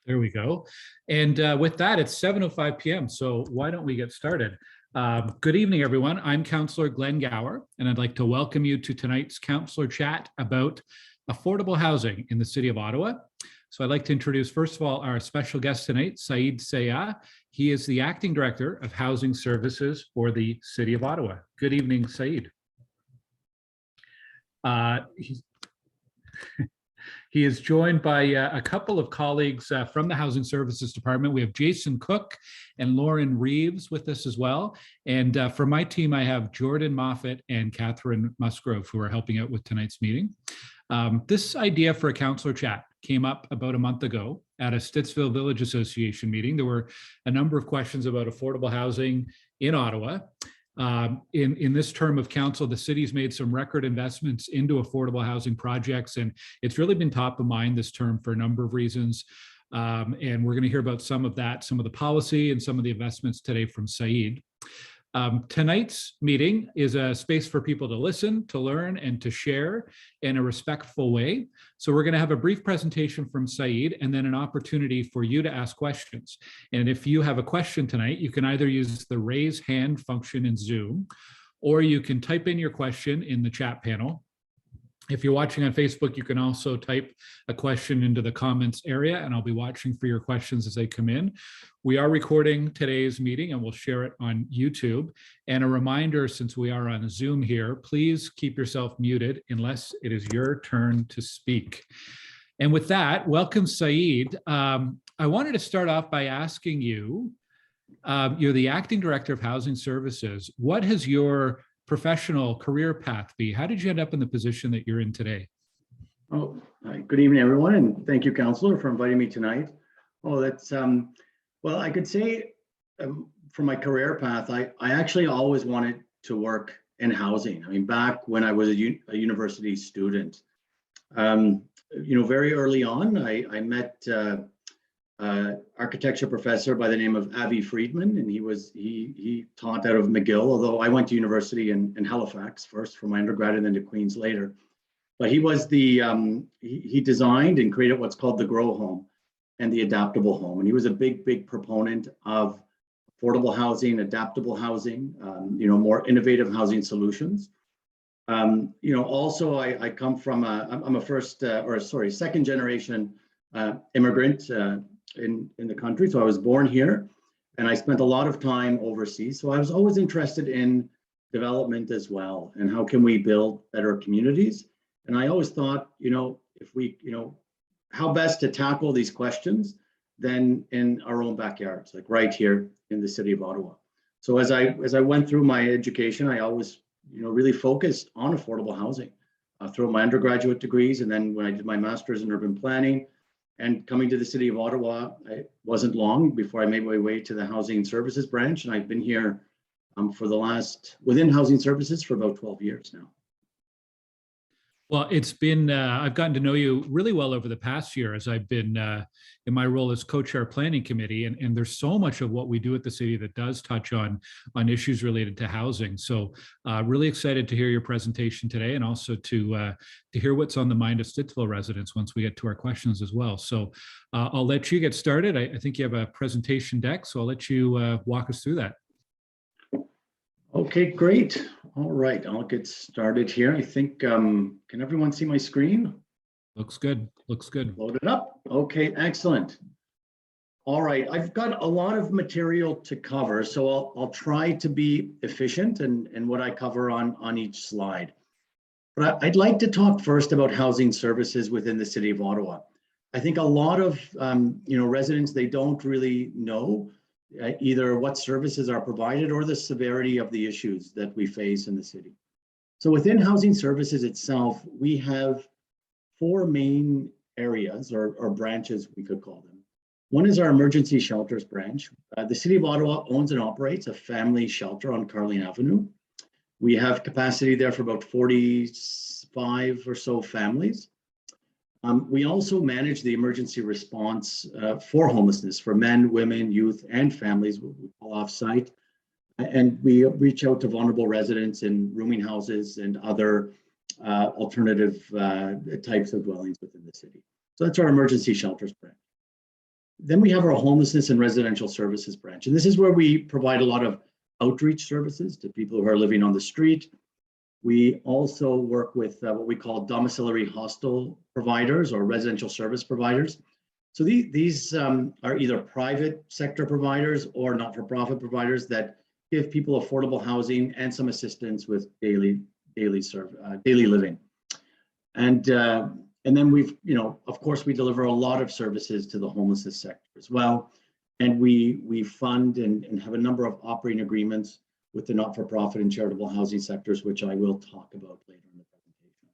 There we go. And with that, it's 7:05 p.m. So why don't we get started? Good evening, everyone. I'm Councillor Glenn Gower, and I'd like to welcome you to tonight's Councillor Chat about affordable housing in the City of Ottawa. So I'd like to introduce, first of all, our special guest tonight, Saide Sayah. He is the Acting Director of Housing Services for the City of Ottawa. Good evening, Saide. He is joined by a couple of colleagues from the Housing Services Department. We have Jason Cook and Lauren Reeves with us as well. And for my team, I have Jordan Moffat and Catherine Musgrove, who are helping out with tonight's meeting. This idea for a councillor chat came up about a month ago at a Stittsville Village Association meeting. There were a number of questions about affordable housing in Ottawa. In this term of council, the city's made some record investments into affordable housing projects, and it's really been top of mind this term for a number of reasons. And we're going to hear about some of that, some of the policy and some of the investments today from Saide. Tonight's meeting is a space for people to listen, to learn, and to share in a respectful way. So we're going to have a brief presentation from Saide and then an opportunity for you to ask questions. And if you have a question tonight, you can either use the raise hand function in Zoom, or you can type in your question in the chat panel. If you're watching on Facebook, you can also type a question into the comments area, and I'll be watching for your questions as they come in. We are recording today's meeting and we'll share it on YouTube. And a reminder, since we are on Zoom here, please keep yourself muted unless it is your turn to speak. And with that, welcome, Saide. I wanted to start off by asking you, you're the Acting Director of Housing Services. What has your professional career path be? How did you end up in the position that you're in today? Oh, good evening, everyone, and thank you, Councillor, for inviting me tonight. Oh, that's well, I could say for my career path, I actually always wanted to work in housing. I mean, back when I was a university student, very early on, I met architecture professor by the name of Avi Friedman, and he taught out of McGill, although I went to university in Halifax first for my undergrad and then to Queen's later. But he was the he designed and created what's called the Grow Home and the Adaptable Home, and he was a big proponent of affordable housing, adaptable housing, more innovative housing solutions. Also I come from I'm a second generation immigrant in the country. So I was born here and I spent a lot of time overseas. So I was always interested in development as well, and how can we build better communities? And I always thought, if we, how best to tackle these questions than in our own backyards, like right here in the City of Ottawa. So as I went through my education, I always, really focused on affordable housing through my undergraduate degrees. And then when I did my master's in urban planning, and coming to the City of Ottawa, it wasn't long before I made my way to the Housing Services branch, and I've been here within Housing Services for about 12 years now. Well, it's been, I've gotten to know you really well over the past year as I've been in my role as co-chair planning committee, and there's so much of what we do at the city that does touch on issues related to housing. So really excited to hear your presentation today, and also to hear what's on the mind of Stittsville residents once we get to our questions as well. So I'll let you get started. I think you have a presentation deck, so I'll let you walk us through that. Okay, great. All right, I'll get started here. I think, can everyone see my screen? Looks good, looks good. Load it up. Okay, excellent. All right, I've got a lot of material to cover, so I'll try to be efficient in what I cover on each slide. But I'd like to talk first about housing services within the City of Ottawa. I think a lot of residents, they don't really know either what services are provided or the severity of the issues that we face in the city. So within housing services itself, we have four main areas or branches, we could call them. One is our emergency shelters branch. The City of Ottawa owns and operates a family shelter on Carling Avenue. We have capacity there for about 45 or so families. We also manage the emergency response for homelessness for men, women, youth, and families, what we call off-site. And we reach out to vulnerable residents in rooming houses and other alternative types of dwellings within the city. So that's our emergency shelters branch. Then we have our homelessness and residential services branch. And this is where we provide a lot of outreach services to people who are living on the street. We also work with what we call domiciliary hostel providers or residential service providers. So these are either private sector providers or not-for-profit providers that give people affordable housing and some assistance with daily living. And then we've, of course, we deliver a lot of services to the homelessness sector as well. And we fund and have a number of operating agreements with the not-for-profit and charitable housing sectors, which I will talk about later in the presentation.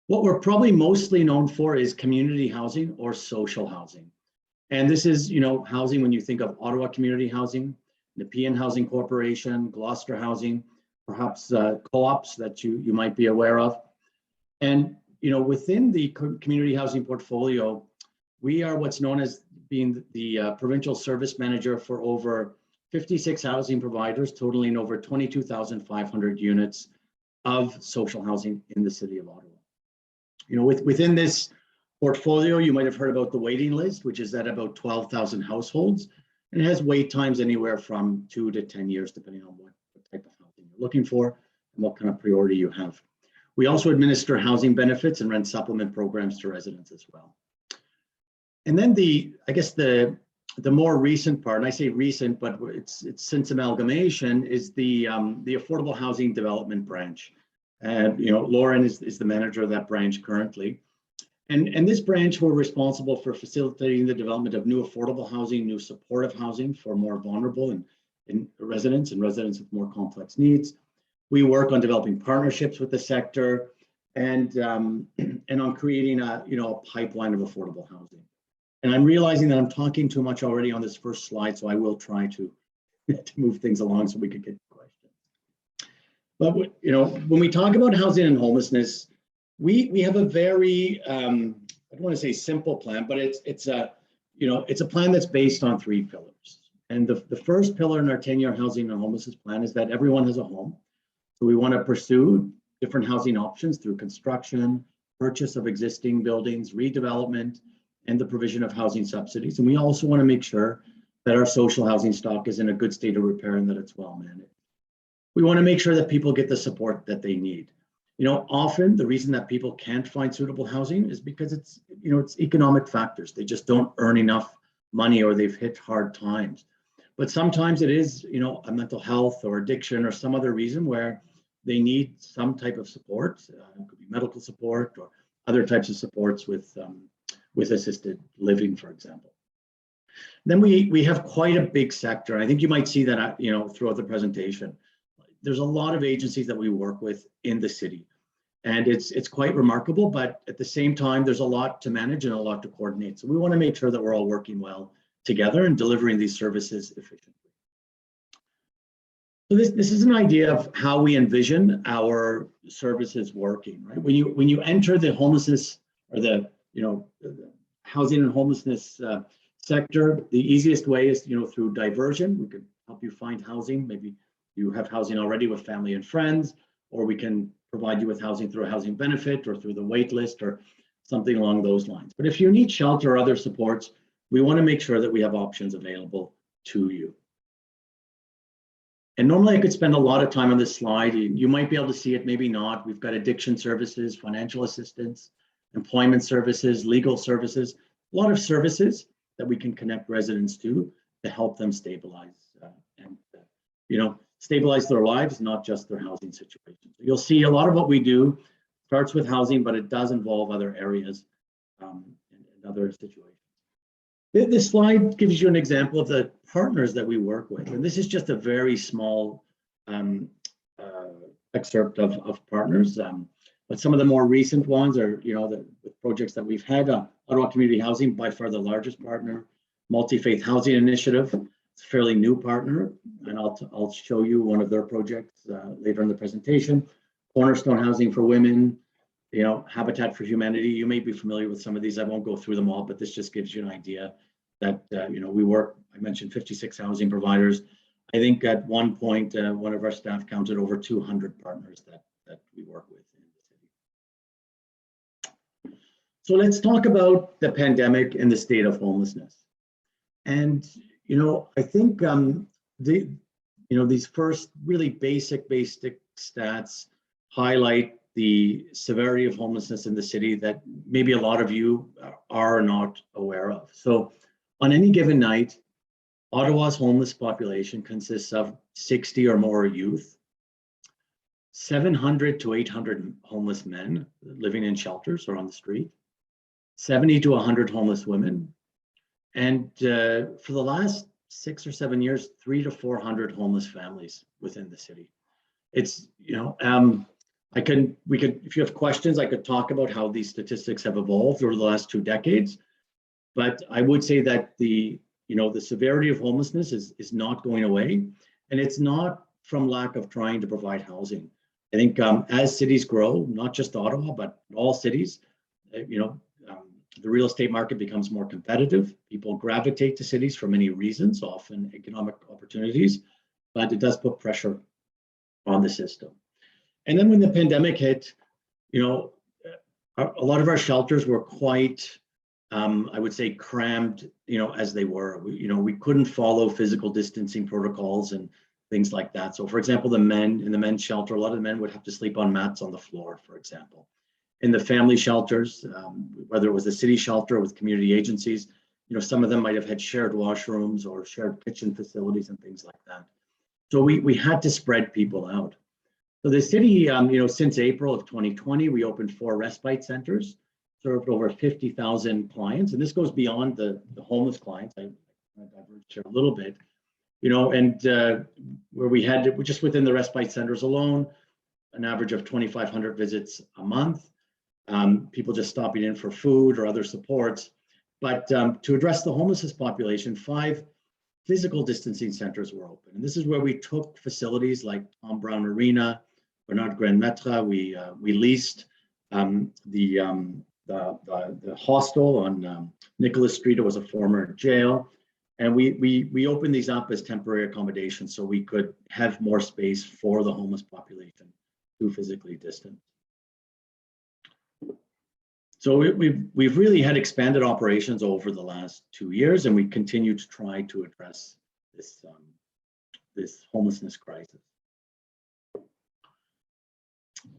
What we're probably mostly known for is community housing or social housing. And this is, housing when you think of Ottawa Community Housing, Nepean Housing Corporation, Gloucester Housing, perhaps co-ops that you might be aware of. And, within the community housing portfolio, we are what's known as being the provincial service manager for over 56 housing providers, totaling over 22,500 units of social housing in the City of Ottawa. Within this portfolio, you might have heard about the waiting list, which is at about 12,000 households, and it has wait times anywhere from 2 to 10 years, depending on what type of housing you're looking for and what kind of priority you have. We also administer housing benefits and rent supplement programs to residents as well. And then I guess the more recent part, and I say recent, but it's since amalgamation, is the affordable housing development branch. Lauren is the manager of that branch currently. And this branch, we're responsible for facilitating the development of new affordable housing, new supportive housing for more vulnerable and residents with more complex needs. We work on developing partnerships with the sector and on creating a pipeline of affordable housing. And I'm realizing that I'm talking too much already on this first slide, so I will try to move things along so we could get to questions. But when we talk about housing and homelessness, we have a very I don't want to say simple plan, but it's a plan that's based on 3 pillars. And the first pillar in our 10-year housing and homelessness plan is that everyone has a home. So we want to pursue different housing options through construction, purchase of existing buildings, redevelopment, and the provision of housing subsidies. And we also want to make sure that our social housing stock is in a good state of repair and that it's well managed. We want to make sure that people get the support that they need. Often the reason that people can't find suitable housing is because it's economic factors. They just don't earn enough money or they've hit hard times. But sometimes it is, a mental health or addiction or some other reason where they need some type of support. It could be medical support or other types of supports with assisted living, for example. Then we have quite a big sector. I think you might see that, throughout the presentation. There's a lot of agencies that we work with in the city, and it's quite remarkable, but at the same time, there's a lot to manage and a lot to coordinate. So we want to make sure that we're all working well together and delivering these services efficiently. So this is an idea of how we envision our services working, right? When you enter the homelessness or the housing and homelessness sector, the easiest way is through diversion. We can help you find housing. Maybe you have housing already with family and friends, or we can provide you with housing through a housing benefit or through the wait list or something along those lines. But if you need shelter or other supports, we want to make sure that we have options available to you. And normally I could spend a lot of time on this slide. You might be able to see it, maybe not. We've got addiction services, financial assistance, employment services, legal services, a lot of services that we can connect residents to help them stabilize and stabilize their lives, not just their housing situation. So you'll see a lot of what we do starts with housing, but it does involve other areas and other situations. This slide gives you an example of the partners that we work with. And this is just a very small excerpt of partners. But some of the more recent ones are, the projects that we've had. Ottawa Community Housing, by far the largest partner. Multi-Faith Housing Initiative, it's a fairly new partner. And I'll show you one of their projects later in the presentation. Cornerstone Housing for Women, Habitat for Humanity. You may be familiar with some of these. I won't go through them all, but this just gives you an idea that, we work, I mentioned 56 housing providers. I think at one point, one of our staff counted over 200 partners that we work with in the city. So let's talk about the pandemic and the state of homelessness. And, I think these first really basic stats highlight the severity of homelessness in the city that maybe a lot of you are not aware of. So on any given night, Ottawa's homeless population consists of 60 or more youth, 700 to 800 homeless men living in shelters or on the street, 70 to 100 homeless women, and for the last 6 or 7 years, 300 to 400 homeless families within the city. It's, we could, if you have questions, I could talk about how these statistics have evolved over the last 2 decades. But I would say that the severity of homelessness is not going away, and it's not from lack of trying to provide housing. I think as cities grow, not just Ottawa, but all cities, the real estate market becomes more competitive. People gravitate to cities for many reasons, often economic opportunities, but it does put pressure on the system. And then when the pandemic hit, a lot of our shelters were quite, I would say, crammed, as they were. We couldn't follow physical distancing protocols and things like that. So for example, in the men's shelter, a lot of the men would have to sleep on mats on the floor, for example. In the family shelters, whether it was a city shelter with community agencies, some of them might have had shared washrooms or shared kitchen facilities and things like that. So we had to spread people out. So the city, since April of 2020, we opened 4 respite centers, served over 50,000 clients. And this goes beyond the homeless clients. I diverged here a little bit, and where we had, just within the respite centers alone, an average of 2,500 visits a month, people just stopping in for food or other supports. But to address the homelessness population, 5 physical distancing centers were open. And this is where we took facilities like Tom Brown Arena, Bernard Grand Metre. We leased the hostel on Nicholas Street. It was a former jail. And we opened these up as temporary accommodations so we could have more space for the homeless population who physically distant. So we've really had expanded operations over the last 2 years, and we continue to try to address this homelessness crisis.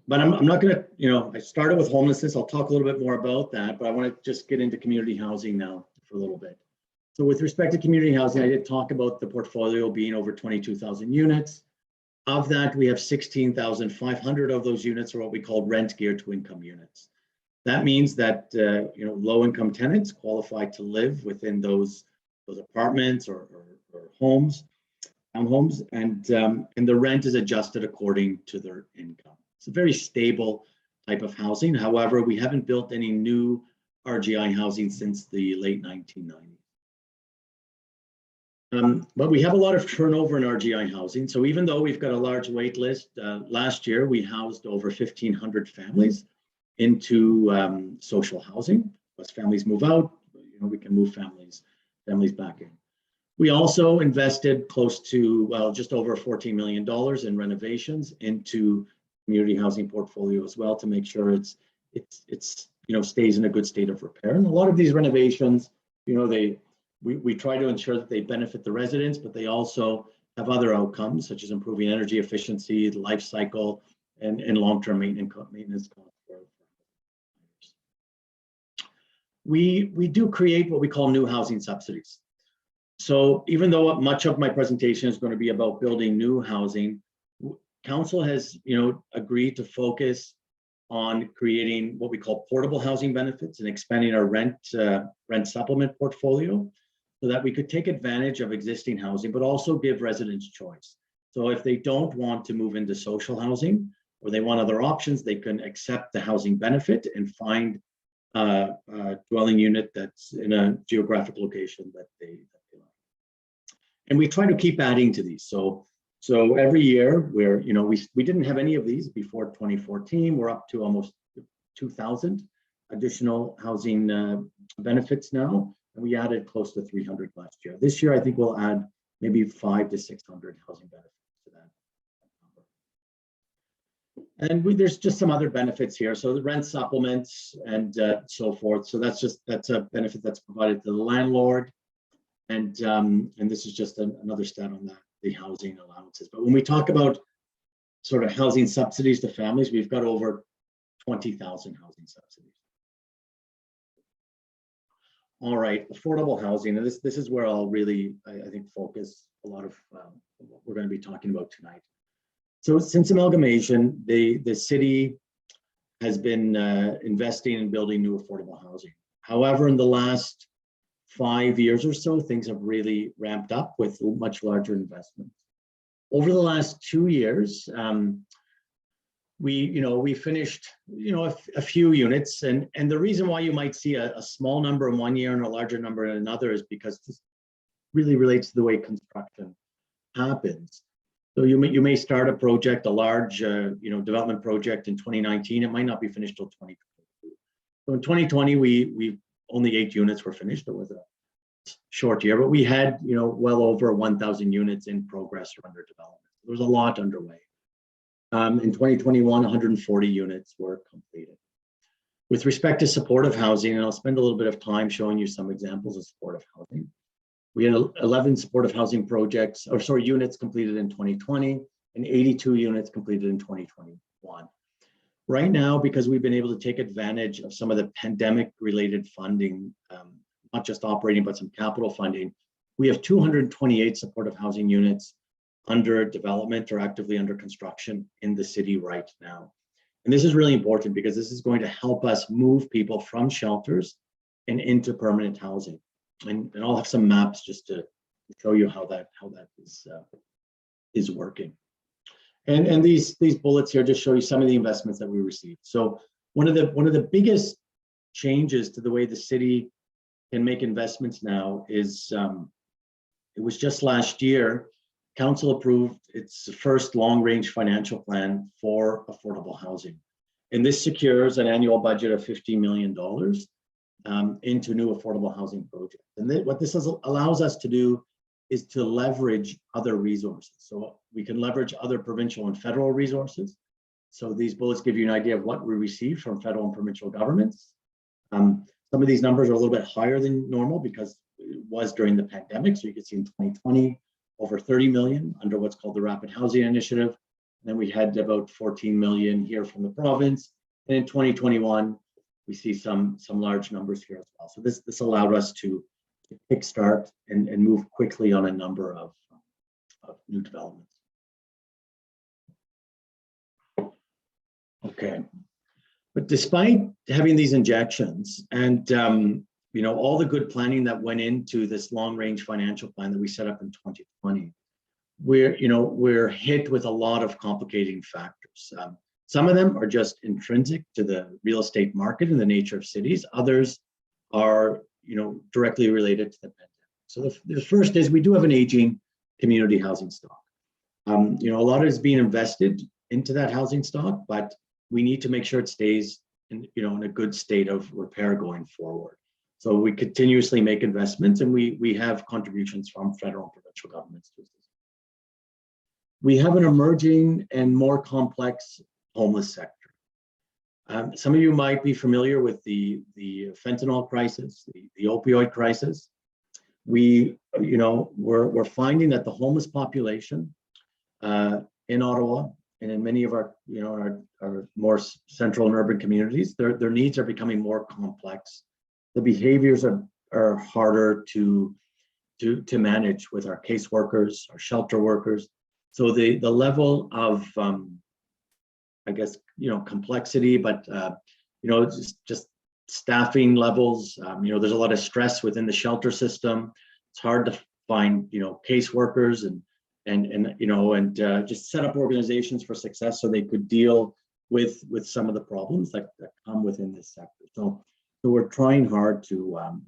But I'm not going to, I started with homelessness. I'll talk a little bit more about that, but I want to just get into community housing now for a little bit. So with respect to community housing, I did talk about the portfolio being over 22,000 units. Of that, we have 16,500 of those units are what we call rent geared to income units. That means that low-income tenants qualify to live within those apartments or homes, townhomes, and the rent is adjusted according to their income. It's a very stable type of housing. However, we haven't built any new RGI housing since the late 1990s. But we have a lot of turnover in RGI housing. So even though we've got a large wait list, last year we housed over 1,500 families into social housing. As families move out, we can move families back in. We also invested close to, just over $14 million in renovations into community housing portfolio as well to make sure it's stays in a good state of repair. And a lot of these renovations, we try to ensure that they benefit the residents, but they also have other outcomes such as improving energy efficiency, the life cycle, and long-term maintenance costs. We do create what we call new housing subsidies. So even though much of my presentation is going to be about building new housing, Council has agreed to focus on creating what we call portable housing benefits and expanding our rent supplement portfolio so that we could take advantage of existing housing, but also give residents choice. So if they don't want to move into social housing or they want other options, they can accept the housing benefit and find a dwelling unit that's in a geographic location that they like. And we try to keep adding to these. So every year we didn't have any of these before 2014. We're up to almost 2,000 additional housing benefits now. And we added close to 300 last year. This year, I think we'll add maybe 500 to 600 housing benefits to that. And there's just some other benefits here. So the rent supplements and so forth. So that's a benefit that's provided to the landlord. And this is just another stat on that, the housing allowances. But when we talk about sort of housing subsidies to families, we've got over 20,000 housing subsidies. All right, affordable housing, and this is where I'll really, I think, focus a lot of what we're going to be talking about tonight. So since amalgamation, the city has been investing in building new affordable housing. However, in the last 5 years or so, things have really ramped up with much larger investments. Over the last 2 years, we finished a few units, and the reason why you might see a small number in 1 year and a larger number in another is because this really relates to the way construction happens. So you may start a project, a large development project in 2019. It might not be finished till 2022. So in 2020, we only 8 units were finished. It was a short year, but we had well over 1,000 units in progress or under development. There was a lot underway. In 2021, 140 units were completed. With respect to supportive housing, and I'll spend a little bit of time showing you some examples of supportive housing. We had 11 supportive housing units completed in 2020 and 82 units completed in 2021. Right now, because we've been able to take advantage of some of the pandemic-related funding, not just operating, but some capital funding, we have 228 supportive housing units under development or actively under construction in the city right now. And this is really important because this is going to help us move people from shelters and into permanent housing. And I'll have some maps just to show you how that is working. And these bullets here just show you some of the investments that we received. So one of the biggest changes to the way the city can make investments now is it was just last year, Council approved its first long-range financial plan for affordable housing. And this secures an annual budget of $50 million into new affordable housing projects. And what this allows us to do is to leverage other resources. So we can leverage other provincial and federal resources. So these bullets give you an idea of what we receive from federal and provincial governments. Some of these numbers are a little bit higher than normal because it was during the pandemic. So you can see in 2020, over 30 million under what's called the Rapid Housing Initiative. And then we had about 14 million here from the province. And in 2021, we see some large numbers here as well. So this allowed us to kickstart and move quickly on a number of new developments. Okay, but despite having these injections and all the good planning that went into this long-range financial plan that we set up in 2020, we're hit with a lot of complicating factors. Some of them are just intrinsic to the real estate market and the nature of cities. Others are, directly related to the pandemic. So the first is we do have an aging community housing stock. A lot is being invested into that housing stock, but we need to make sure it stays in a good state of repair going forward. So we continuously make investments, and we have contributions from federal and provincial governments to assist. We have an emerging and more complex homeless sector. Some of you might be familiar with the fentanyl crisis, the opioid crisis. We're finding that the homeless population in Ottawa and in many of our more central and urban communities, their needs are becoming more complex. The behaviors are harder to manage with our caseworkers, our shelter workers. So the level of complexity, but just staffing levels. There's a lot of stress within the shelter system. It's hard to find caseworkers and just set up organizations for success so they could deal with some of the problems that come within this sector. So we're trying hard to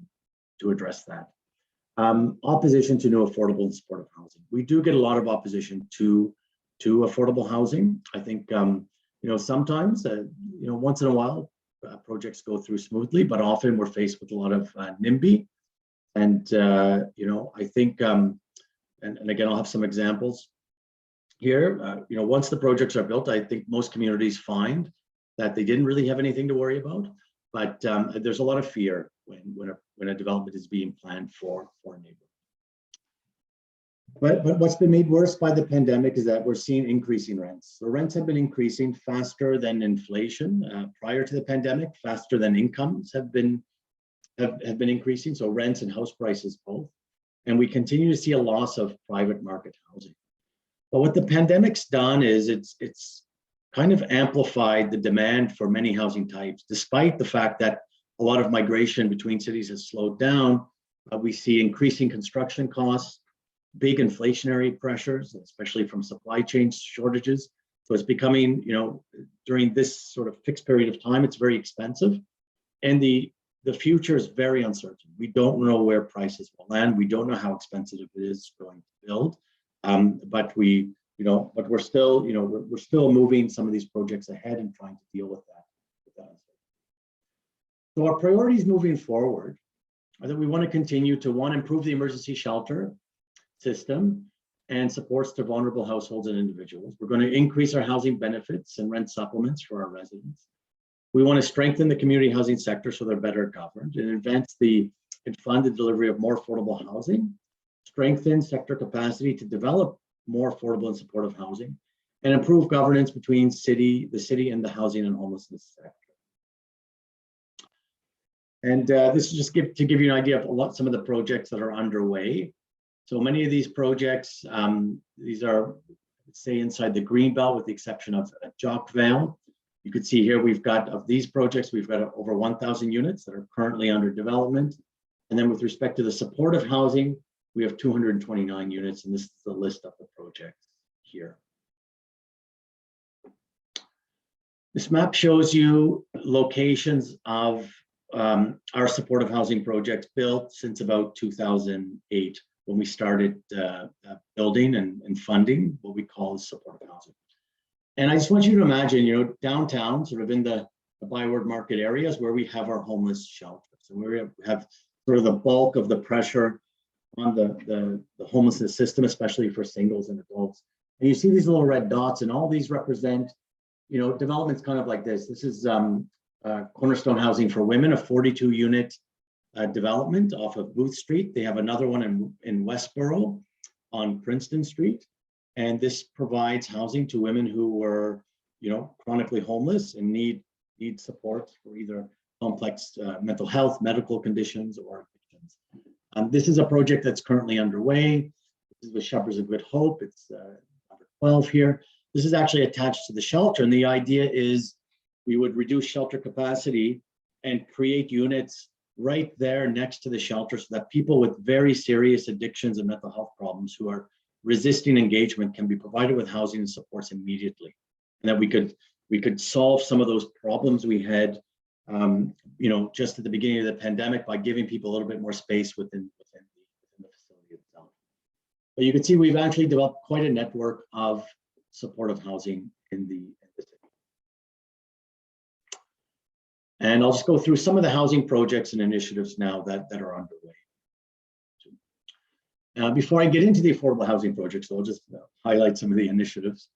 address that. Opposition to new affordable and supportive housing. We do get a lot of opposition to affordable housing. I think sometimes once in a while projects go through smoothly, but often we're faced with a lot of NIMBY. And I think and again, I'll have some examples here. Once the projects are built, I think most communities find that they didn't really have anything to worry about. But there's a lot of fear when a development is being planned for a neighborhood. But what's been made worse by the pandemic is that we're seeing increasing rents. The rents have been increasing faster than inflation prior to the pandemic, faster than incomes have been increasing. So rents and house prices both. And we continue to see a loss of private market housing. But what the pandemic's done is it's kind of amplified the demand for many housing types, despite the fact that a lot of migration between cities has slowed down. We see increasing construction costs, big inflationary pressures, especially from supply chain shortages. So it's becoming, during this sort of fixed period of time, it's very expensive. And the future is very uncertain. We don't know where prices will land. We don't know how expensive it is going to build. But we're still, we're still moving some of these projects ahead and trying to deal with that. So our priorities moving forward are that we want to continue to, one, improve the emergency shelter system and supports to vulnerable households and individuals. We're going to increase our housing benefits and rent supplements for our residents. We want to strengthen the community housing sector so they're better governed and advance and fund the delivery of more affordable housing, strengthen sector capacity to develop more affordable and supportive housing, and improve governance between the city and the housing and homelessness sector. And this is just to give you an idea of some of the projects that are underway. So many of these projects, these are, say, inside the Greenbelt, with the exception of Jockvale. You can see here we've got, of these projects, we've got over 1,000 units that are currently under development. And then with respect to the supportive housing, we have 229 units, and this is the list of the projects here. This map shows you locations of our supportive housing projects built since about 2008, when we started building and funding what we call supportive housing. And I just want you to imagine, downtown, sort of in the Byward Market areas where we have our homeless shelters, and we have sort of the bulk of the pressure on the homelessness system, especially for singles and adults. And you see these little red dots, and all these represent, developments kind of like this. This is Cornerstone Housing for Women, a 42-unit development off of Booth Street. They have another one in Westboro on Princeton Street. And this provides housing to women who were, chronically homeless and need support for either complex mental health, medical conditions, or addictions. This is a project that's currently underway. This is with Shepherds of Good Hope. It's number 12 here. This is actually attached to the shelter. And the idea is we would reduce shelter capacity and create units right there next to the shelter so that people with very serious addictions and mental health problems who are resisting engagement can be provided with housing and supports immediately. And that we could solve some of those problems we had, just at the beginning of the pandemic by giving people a little bit more space within the facility itself. But you can see we've actually developed quite a network of supportive housing in the city. And I'll just go through some of the housing projects and initiatives now that are underway. Before I get into the affordable housing projects, I'll just highlight some of the initiatives.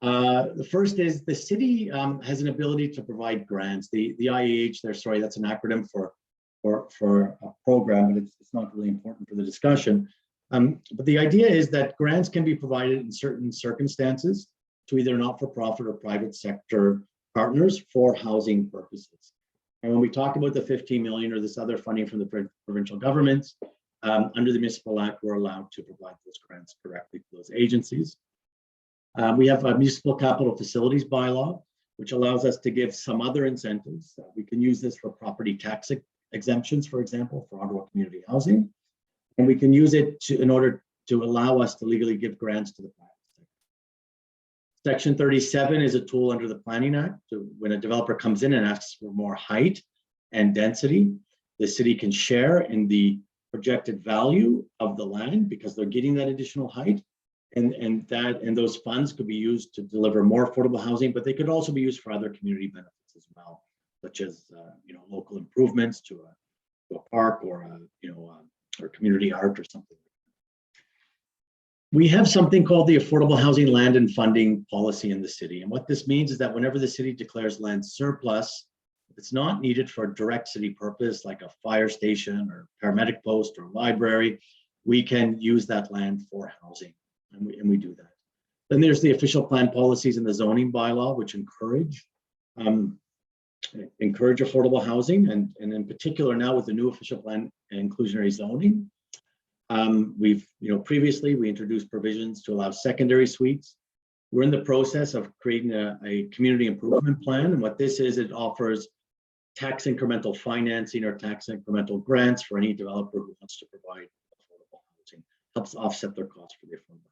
The first is the city has an ability to provide grants. The IAH, that's an acronym for a program, but it's not really important for the discussion. But the idea is that grants can be provided in certain circumstances to either not-for-profit or private sector partners for housing purposes. And when we talk about the 15 million or this other funding from the provincial governments, under the Municipal Act, we're allowed to provide those grants directly to those agencies. We have a municipal capital facilities bylaw, which allows us to give some other incentives. We can use this for property tax exemptions, for example, for Ottawa community housing. And we can use it in order to allow us to legally give grants to the private sector. Section 37 is a tool under the Planning Act. So when a developer comes in and asks for more height and density, the city can share in the projected value of the land because they're getting that additional height. And those funds could be used to deliver more affordable housing, but they could also be used for other community benefits as well, such as local improvements to a park or or community art or something. We have something called the Affordable Housing Land and Funding Policy in the city. And what this means is that whenever the city declares land surplus, if it's not needed for a direct city purpose like a fire station or paramedic post or library, we can use that land for housing, and we do that. Then there's the official plan policies and the zoning bylaw, which encourage affordable housing, and in particular now with the new official plan and inclusionary zoning. We've, previously we introduced provisions to allow secondary suites. We're in the process of creating a community improvement plan, and what this is, it offers tax incremental financing or tax incremental grants for any developer who wants to provide affordable housing, helps offset their costs for the affordable.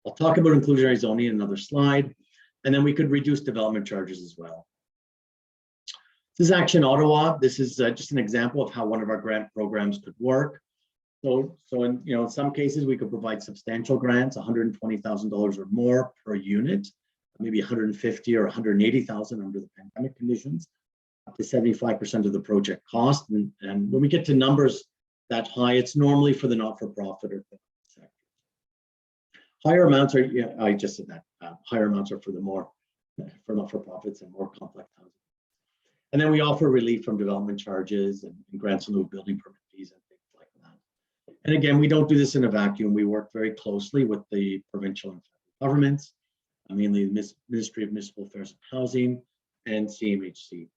I'll talk about inclusionary zoning in another slide, and then we could reduce development charges as well. This is Action Ottawa. This is just an example of how one of our grant programs could work. So in some cases we could provide substantial grants, $120,000 or more per unit, maybe 150 or 180,000 under the pandemic conditions, up to 75% of the project cost. And when we get to numbers that high, it's normally for the not-for-profit or the sector. Higher amounts are, I just said that. Higher amounts are for not-for-profits and more complex housing. And then we offer relief from development charges and grants in lieu of building permit fees and things like that. And again, we don't do this in a vacuum. We work very closely with the provincial and federal governments, mainly the Ministry of Municipal Affairs and Housing and CMHC.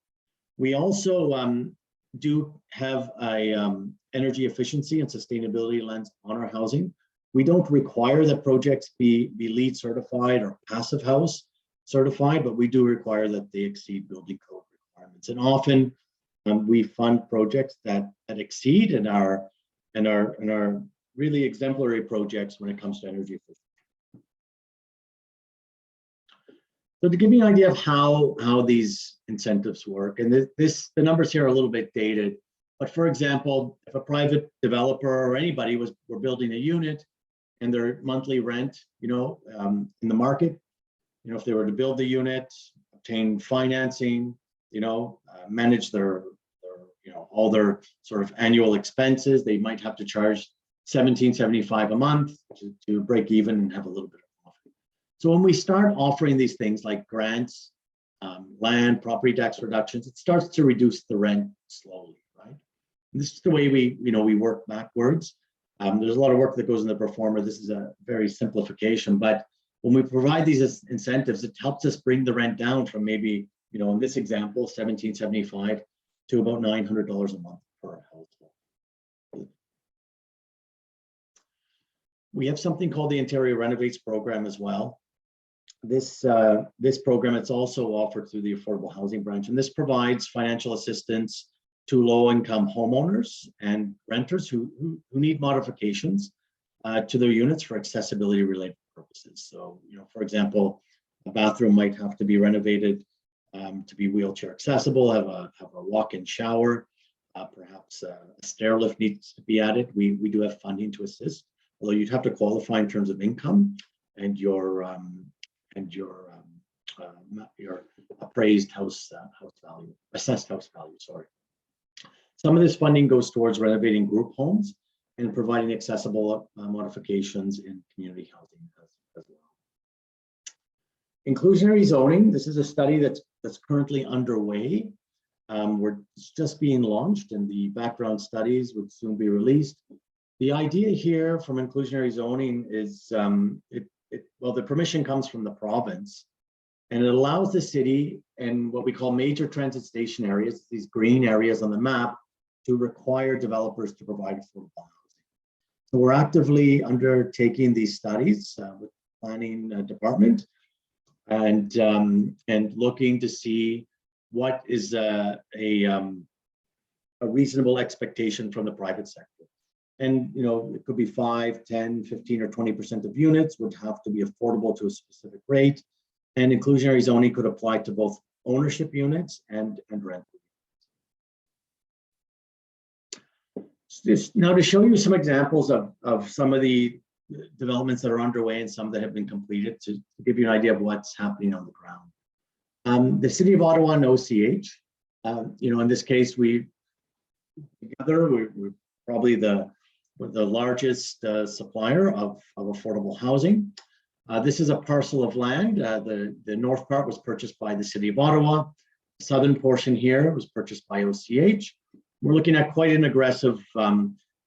We also do have a energy efficiency and sustainability lens on our housing. We don't require that projects be LEED certified or Passive House certified, but we do require that they exceed building code requirements. And often we fund projects that exceed and are really exemplary projects when it comes to energy efficiency. So to give you an idea of how these incentives work, and the numbers here are a little bit dated, but for example, if a private developer or anybody were building a unit and their monthly rent, in the market, if they were to build the unit, obtain financing, manage their all their sort of annual expenses, they might have to charge $17.75 a month to break even and have a little bit of profit. So when we start offering these things like grants, land, property tax reductions, it starts to reduce the rent slowly, right? And this is the way we work backwards. There's a lot of work that goes in the performer. This is a very simplification, but when we provide these incentives, it helps us bring the rent down from maybe, in this example, $17.75 to about $900 a month per household. We have something called the Ontario Renovates program as well. This program, it's also offered through the Affordable Housing Branch, and this provides financial assistance to low-income homeowners and renters who need modifications to their units for accessibility-related purposes. So, for example, a bathroom might have to be renovated to be wheelchair accessible, have a walk-in shower, perhaps a stair lift needs to be added. We do have funding to assist, although you'd have to qualify in terms of income and your appraised house value, assessed house value. Sorry. Some of this funding goes towards renovating group homes and providing accessible modifications in community housing as well. Inclusionary zoning. This is a study that's currently underway. It's just being launched, and the background studies would soon be released. The idea here from inclusionary zoning is, the permission comes from the province, and it allows the city and what we call major transit station areas, these green areas on the map, to require developers to provide affordable housing. So we're actively undertaking these studies with the planning department and looking to see what is a reasonable expectation from the private sector. And, it could be 5, 10, 15, or 20% of units would have to be affordable to a specific rate. And inclusionary zoning could apply to both ownership units and rental. Now to show you some examples of some of the developments that are underway and some that have been completed to give you an idea of what's happening on the ground. The City of Ottawa and OCH, in this case, we're probably the largest supplier of affordable housing. This is a parcel of land. The north part was purchased by the City of Ottawa. The southern portion here was purchased by OCH. We're looking at quite an aggressive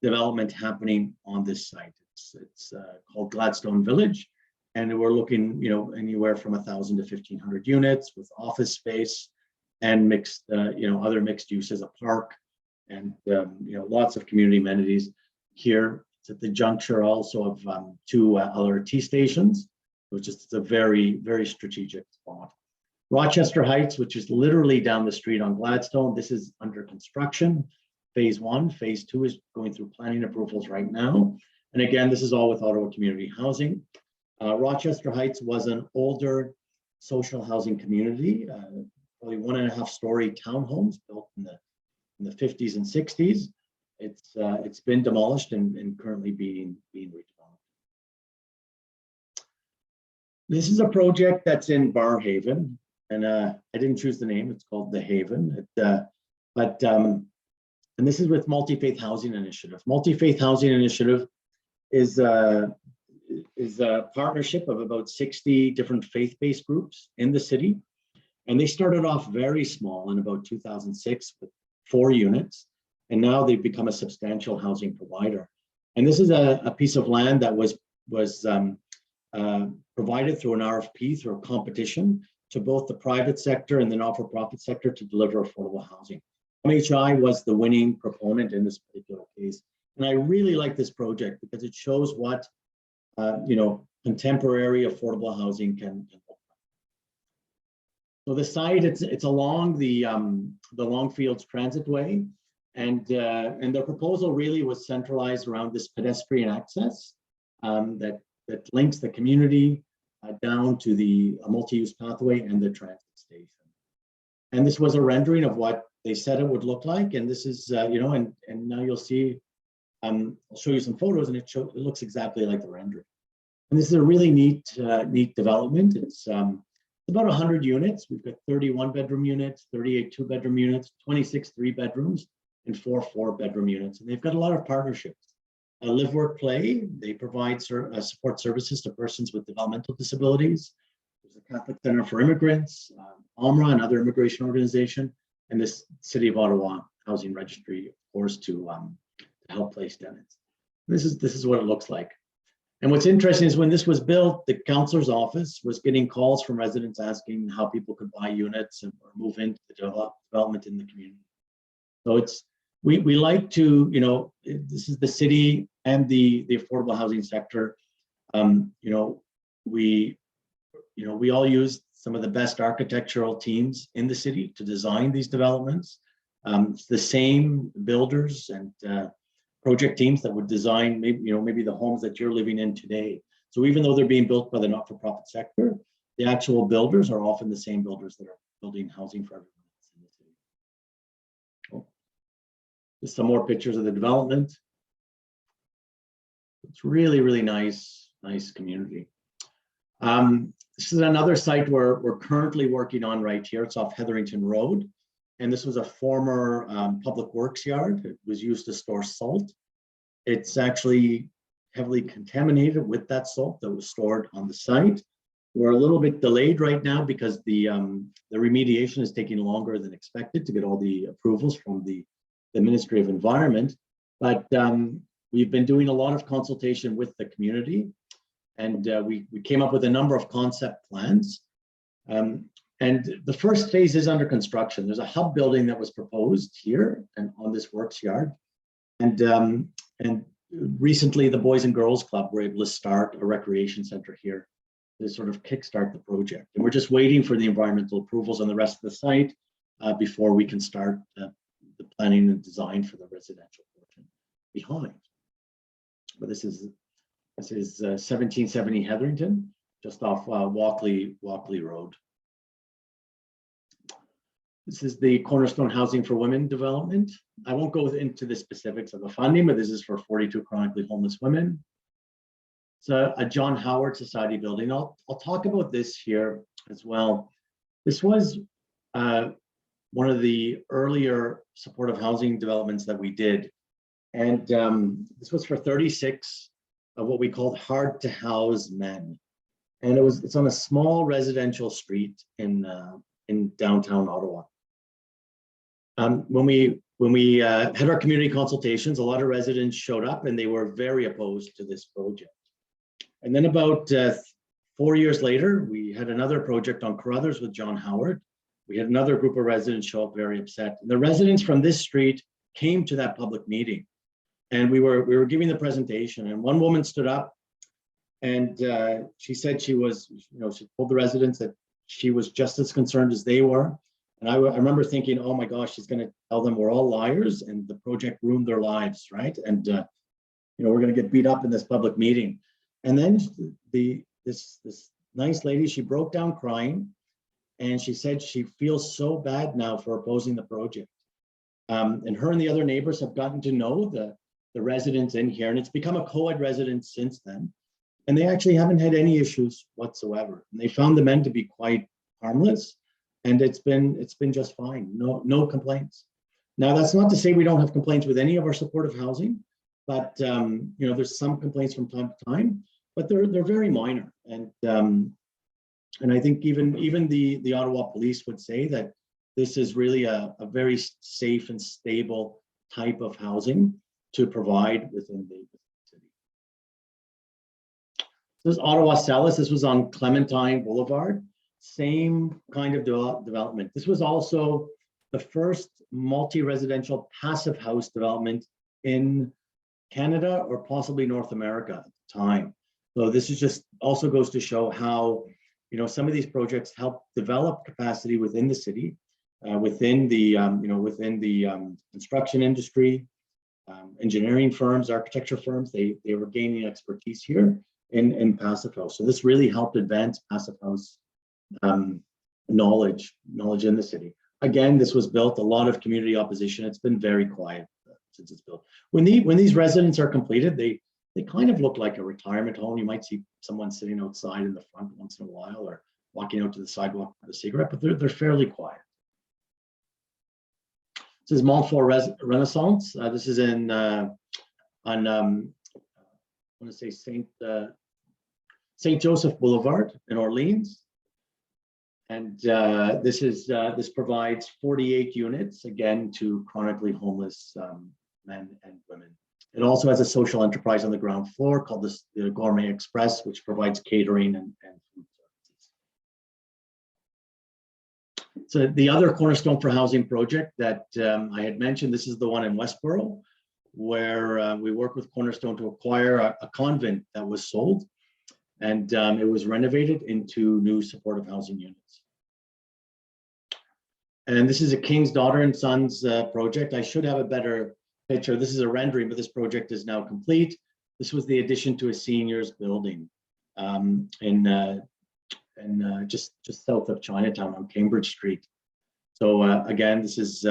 development happening on this site. It's called Gladstone Village, and we're looking, anywhere from 1,000 to 1,500 units with office space and mixed, other mixed uses, a park, and lots of community amenities here. It's at the juncture also of two LRT stations, which is a very, very strategic spot. Rochester Heights, which is literally down the street on Gladstone, this is under construction. Phase 1, phase 2 is going through planning approvals right now. And again, this is all with Ottawa Community Housing. Rochester Heights was an older social housing community, probably 1.5-story townhomes built in the 50s and 60s. It's been demolished and currently being redeveloped. This is a project that's in Barrhaven, and I didn't choose the name. It's called The Haven. And this is with Multi-Faith Housing Initiative. Multi-Faith Housing Initiative is a partnership of about 60 different faith-based groups in the city. And they started off very small in about 2006 with 4 units. And now they've become a substantial housing provider. And this is a piece of land that was provided through an RFP, through a competition, to both the private sector and the not-for-profit sector to deliver affordable housing. MHI was the winning proponent in this particular case. And I really like this project because it shows what contemporary affordable housing can look like. So the site, it's along the Longfields Transitway, and the proposal really was centralized around this pedestrian access that links the community down to the multi-use pathway and the transit station. And this was a rendering of what they said it would look like. And this is, and now you'll see, I'll show you some photos, and it looks exactly like the rendering. And this is a really neat development. It's about 100 units. We've got 31 bedroom units, 38 2-bedroom units, 26 3-bedrooms, and 4 4-bedroom units. And they've got a lot of partnerships. Live, Work, Play, they provide support services to persons with developmental disabilities. There's a Catholic Center for Immigrants, OMRA, another immigration organization, and this City of Ottawa Housing Registry, of course, to help place tenants. This is what it looks like. And what's interesting is when this was built, the councillor's office was getting calls from residents asking how people could buy units or move into the development in the community. So we like to, this is the city and the affordable housing sector. We all use some of the best architectural teams in the city to design these developments. It's the same builders and project teams that would design maybe the homes that you're living in today. So even though they're being built by the not-for-profit sector, the actual builders are often the same builders that are building housing for everyone else in the city. Oh. Just some more pictures of the development. It's really, really nice community. This is another site we're currently working on right here. It's off Hetherington Road. And this was a former public works yard. It was used to store salt. It's actually heavily contaminated with that salt that was stored on the site. We're a little bit delayed right now because the remediation is taking longer than expected to get all the approvals from the Ministry of Environment. But we've been doing a lot of consultation with the community, and we came up with a number of concept plans. And the first phase is under construction. There's a hub building that was proposed here and on this works yard. And recently the Boys and Girls Club were able to start a recreation center here to sort of kickstart the project. And we're just waiting for the environmental approvals on the rest of the site before we can start the planning and design for the residential portion behind. But this is 1770 Hetherington, just off Walkley Road. This is the Cornerstone Housing for Women development. I won't go into the specifics of the funding, but this is for 42 chronically homeless women. It's a John Howard Society building. I'll talk about this here as well. This was one of the earlier supportive housing developments that we did. And this was for 36 of what we called hard to house men. And it's on a small residential street in downtown Ottawa. When we had our community consultations, a lot of residents showed up and they were very opposed to this project. And then about 4 years later, we had another project on Carruthers with John Howard. We had another group of residents show up very upset. And the residents from this street came to that public meeting, and we were giving the presentation. And one woman stood up, and she said she was, she told the residents that she was just as concerned as they were. And I remember thinking, oh my gosh, she's going to tell them we're all liars and the project ruined their lives, right? And we're going to get beat up in this public meeting. And then this nice lady, she broke down crying, and she said she feels so bad now for opposing the project. And her and the other neighbors have gotten to know the residents in here, and it's become a co-ed residence since then. And they actually haven't had any issues whatsoever. And they found the men to be quite harmless, and it's been just fine. No complaints. Now, that's not to say we don't have complaints with any of our supportive housing, but there's some complaints from time to time, but they're very minor. And I think even the Ottawa Police would say that this is really a very safe and stable type of housing to provide within the city. This is Ottawa Celis. This was on Clementine Boulevard. Same kind of development. This was also the first multi-residential passive house development in Canada or possibly North America at the time. So this is just also goes to show how some of these projects help develop capacity within the city, within the construction industry, engineering firms, architecture firms. They were gaining expertise here in passive house. So this really helped advance passive house knowledge in the city. Again, this was built, a lot of community opposition. It's been very quiet since it's built. When these residents are completed, they kind of look like a retirement home. You might see someone sitting outside in the front once in a while, or walking out to the sidewalk with a cigarette, but they're fairly quiet. This is Montfort Renaissance. This is in I want to say St. Joseph Boulevard in Orleans. And this provides 48 units, again, to chronically homeless men and women. It also has a social enterprise on the ground floor called the Gourmet Express, which provides catering and food services. So the other Cornerstone for Housing project that I had mentioned, this is the one in Westboro, where we worked with Cornerstone to acquire a convent that was sold, and it was renovated into new supportive housing units. And this is a King's Daughter and Sons project. I should have a better picture. This is a rendering, but this project is now complete. This was the addition to a seniors building just south of Chinatown on Cambridge Street. So again, this is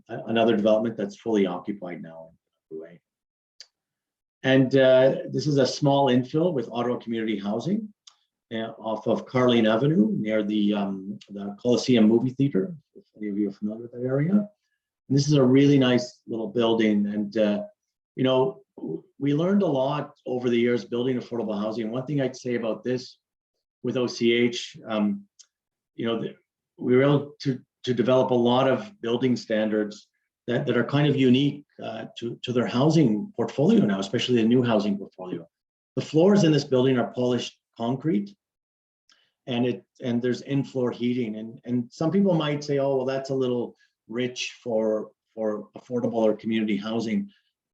another development that's fully occupied now. And this is a small infill with Ottawa Community Housing off of Carleen Avenue near the Coliseum movie theater, if any of you are familiar with that area. And this is a really nice little building. And, we learned a lot over the years building affordable housing. And one thing I'd say about this with OCH, we were able to develop a lot of building standards that are kind of unique to their housing portfolio now, especially the new housing portfolio. The floors in this building are polished concrete, and there's in-floor heating. And some people might say, oh, well, that's a little rich for affordable or community housing.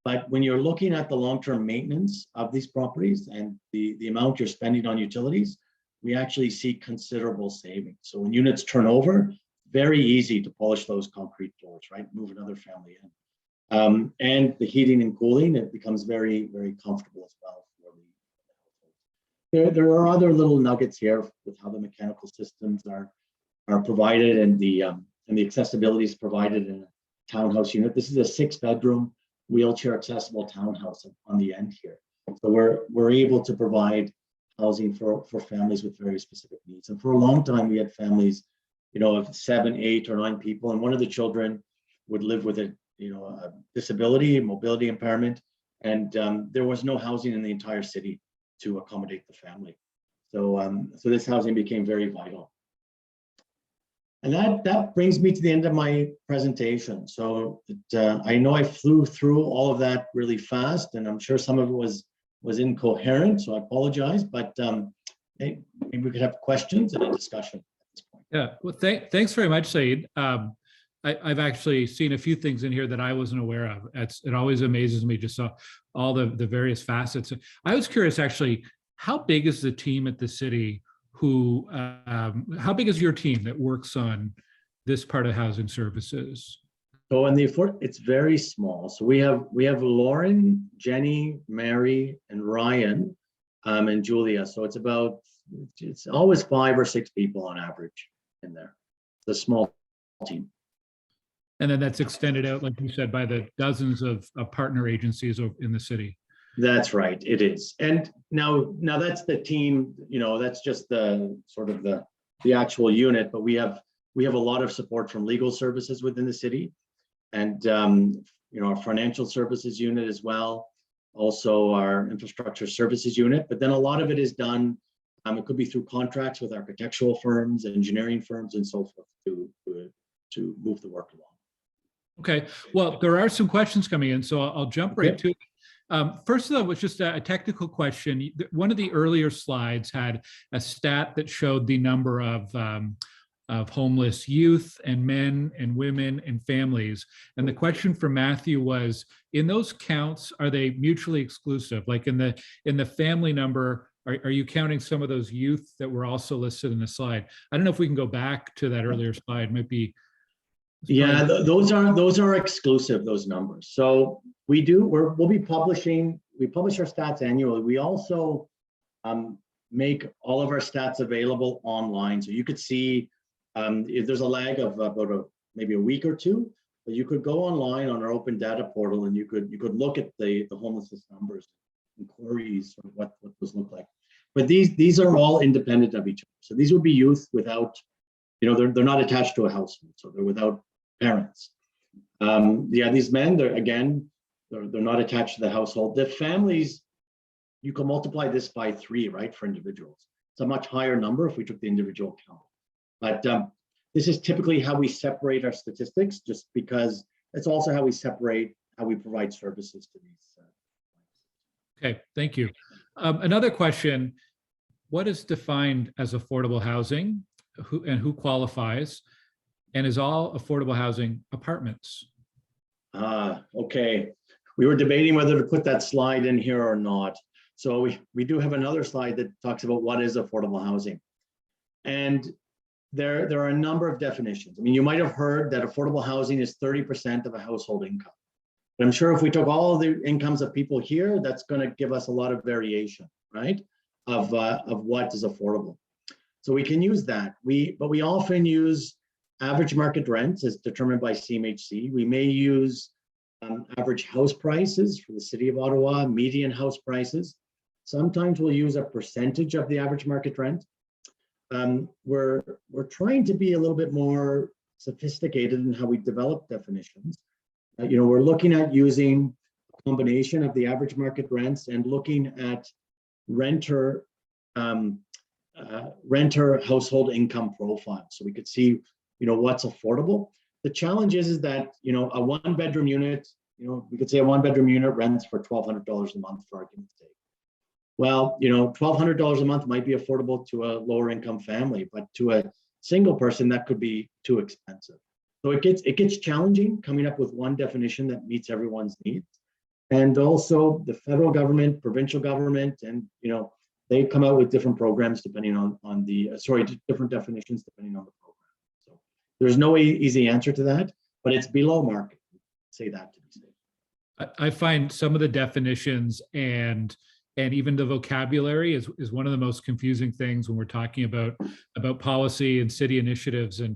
But when you're looking at the long-term maintenance of these properties and the amount you're spending on utilities, we actually see considerable savings. So when units turn over, very easy to polish those concrete floors, right? Move another family in. And the heating and cooling, it becomes very, very comfortable as well. There are other little nuggets here with how the mechanical systems are provided and the accessibility is provided in a townhouse unit. This is a 6-bedroom wheelchair accessible townhouse on the end here. So we're able to provide housing for families with very specific needs. And for a long time, we had families, of 7, 8, or 9 people, and one of the children would live with a disability, mobility impairment, and there was no housing in the entire city to accommodate the family. So this housing became very vital. And that brings me to the end of my presentation. So I know I flew through all of that really fast, and I'm sure some of it was incoherent, so I apologize, but maybe we could have questions and a discussion at this point. Yeah, well, thanks very much, Saide. I've actually seen a few things in here that I wasn't aware of. It always amazes me just all the various facets. I was curious, actually, how big is the team at the city how big is your team that works on this part of housing services? So it's very small. So we have Lauren, Jenny, Mary, and Ryan, and Julia. So it's always 5 or 6 people on average in there. It's a small team. And then that's extended out, like you said, by the dozens of partner agencies in the city. That's right, it is. And now that's the team, that's just the sort of the actual unit, but we have a lot of support from legal services within the city, and our financial services unit as well, also our infrastructure services unit. But then a lot of it is done, it could be through contracts with architectural firms, engineering firms, and so forth to move the work along. Okay, well, there are some questions coming in, so I'll jump right to it. First of all, was just a technical question. One of the earlier slides had a stat that showed the number of homeless youth and men and women and families. And the question for Matthew was, in those counts, are they mutually exclusive? Like in the family number, are you counting some of those youth that were also listed in the slide? I don't know if we can go back to that earlier slide. It might be. Yeah, those are exclusive, those numbers. So we publish our stats annually. We also make all of our stats available online. So you could see if there's a lag of about maybe a week or two, but you could go online on our open data portal and you could look at the homelessness numbers, inquiries, or what those look like. But these are all independent of each other. So these would be youth without, they're not attached to a household, so they're without parents. These men, they're not attached to the household. The families, you can multiply this by 3, right, for individuals. It's a much higher number if we took the individual count. But this is typically how we separate our statistics, just because it's also how we provide services to these. Okay, thank you. Another question, what is defined as affordable housing? Who qualifies? And is all affordable housing apartments? Okay. We were debating whether to put that slide in here or not. So we do have another slide that talks about what is affordable housing. And there are a number of definitions. I mean, you might have heard that affordable housing is 30% of a household income. But I'm sure if we took all the incomes of people here, that's going to give us a lot of variation, right, of what is affordable. So we can use that. But we often use average market rents as determined by CMHC. We may use average house prices for the City of Ottawa, median house prices. Sometimes we'll use a percentage of the average market rent. We're trying to be a little bit more sophisticated in how we develop definitions. We're looking at using a combination of the average market rents and looking at renter household income profile. So we could see, what's affordable. The challenge is that, a 1-bedroom unit, we could say a 1-bedroom unit rents for $1,200 a month, for argument's sake. Well, $1,200 a month might be affordable to a lower income family, but to a single person, that could be too expensive. So it gets challenging coming up with one definition that meets everyone's needs. And also the federal government, provincial government, and they come out with different programs depending on different definitions depending on the program. So there's no easy answer to that, but it's below market. Say that to be safe. I find some of the definitions and even the vocabulary is one of the most confusing things when we're talking about policy and city initiatives. And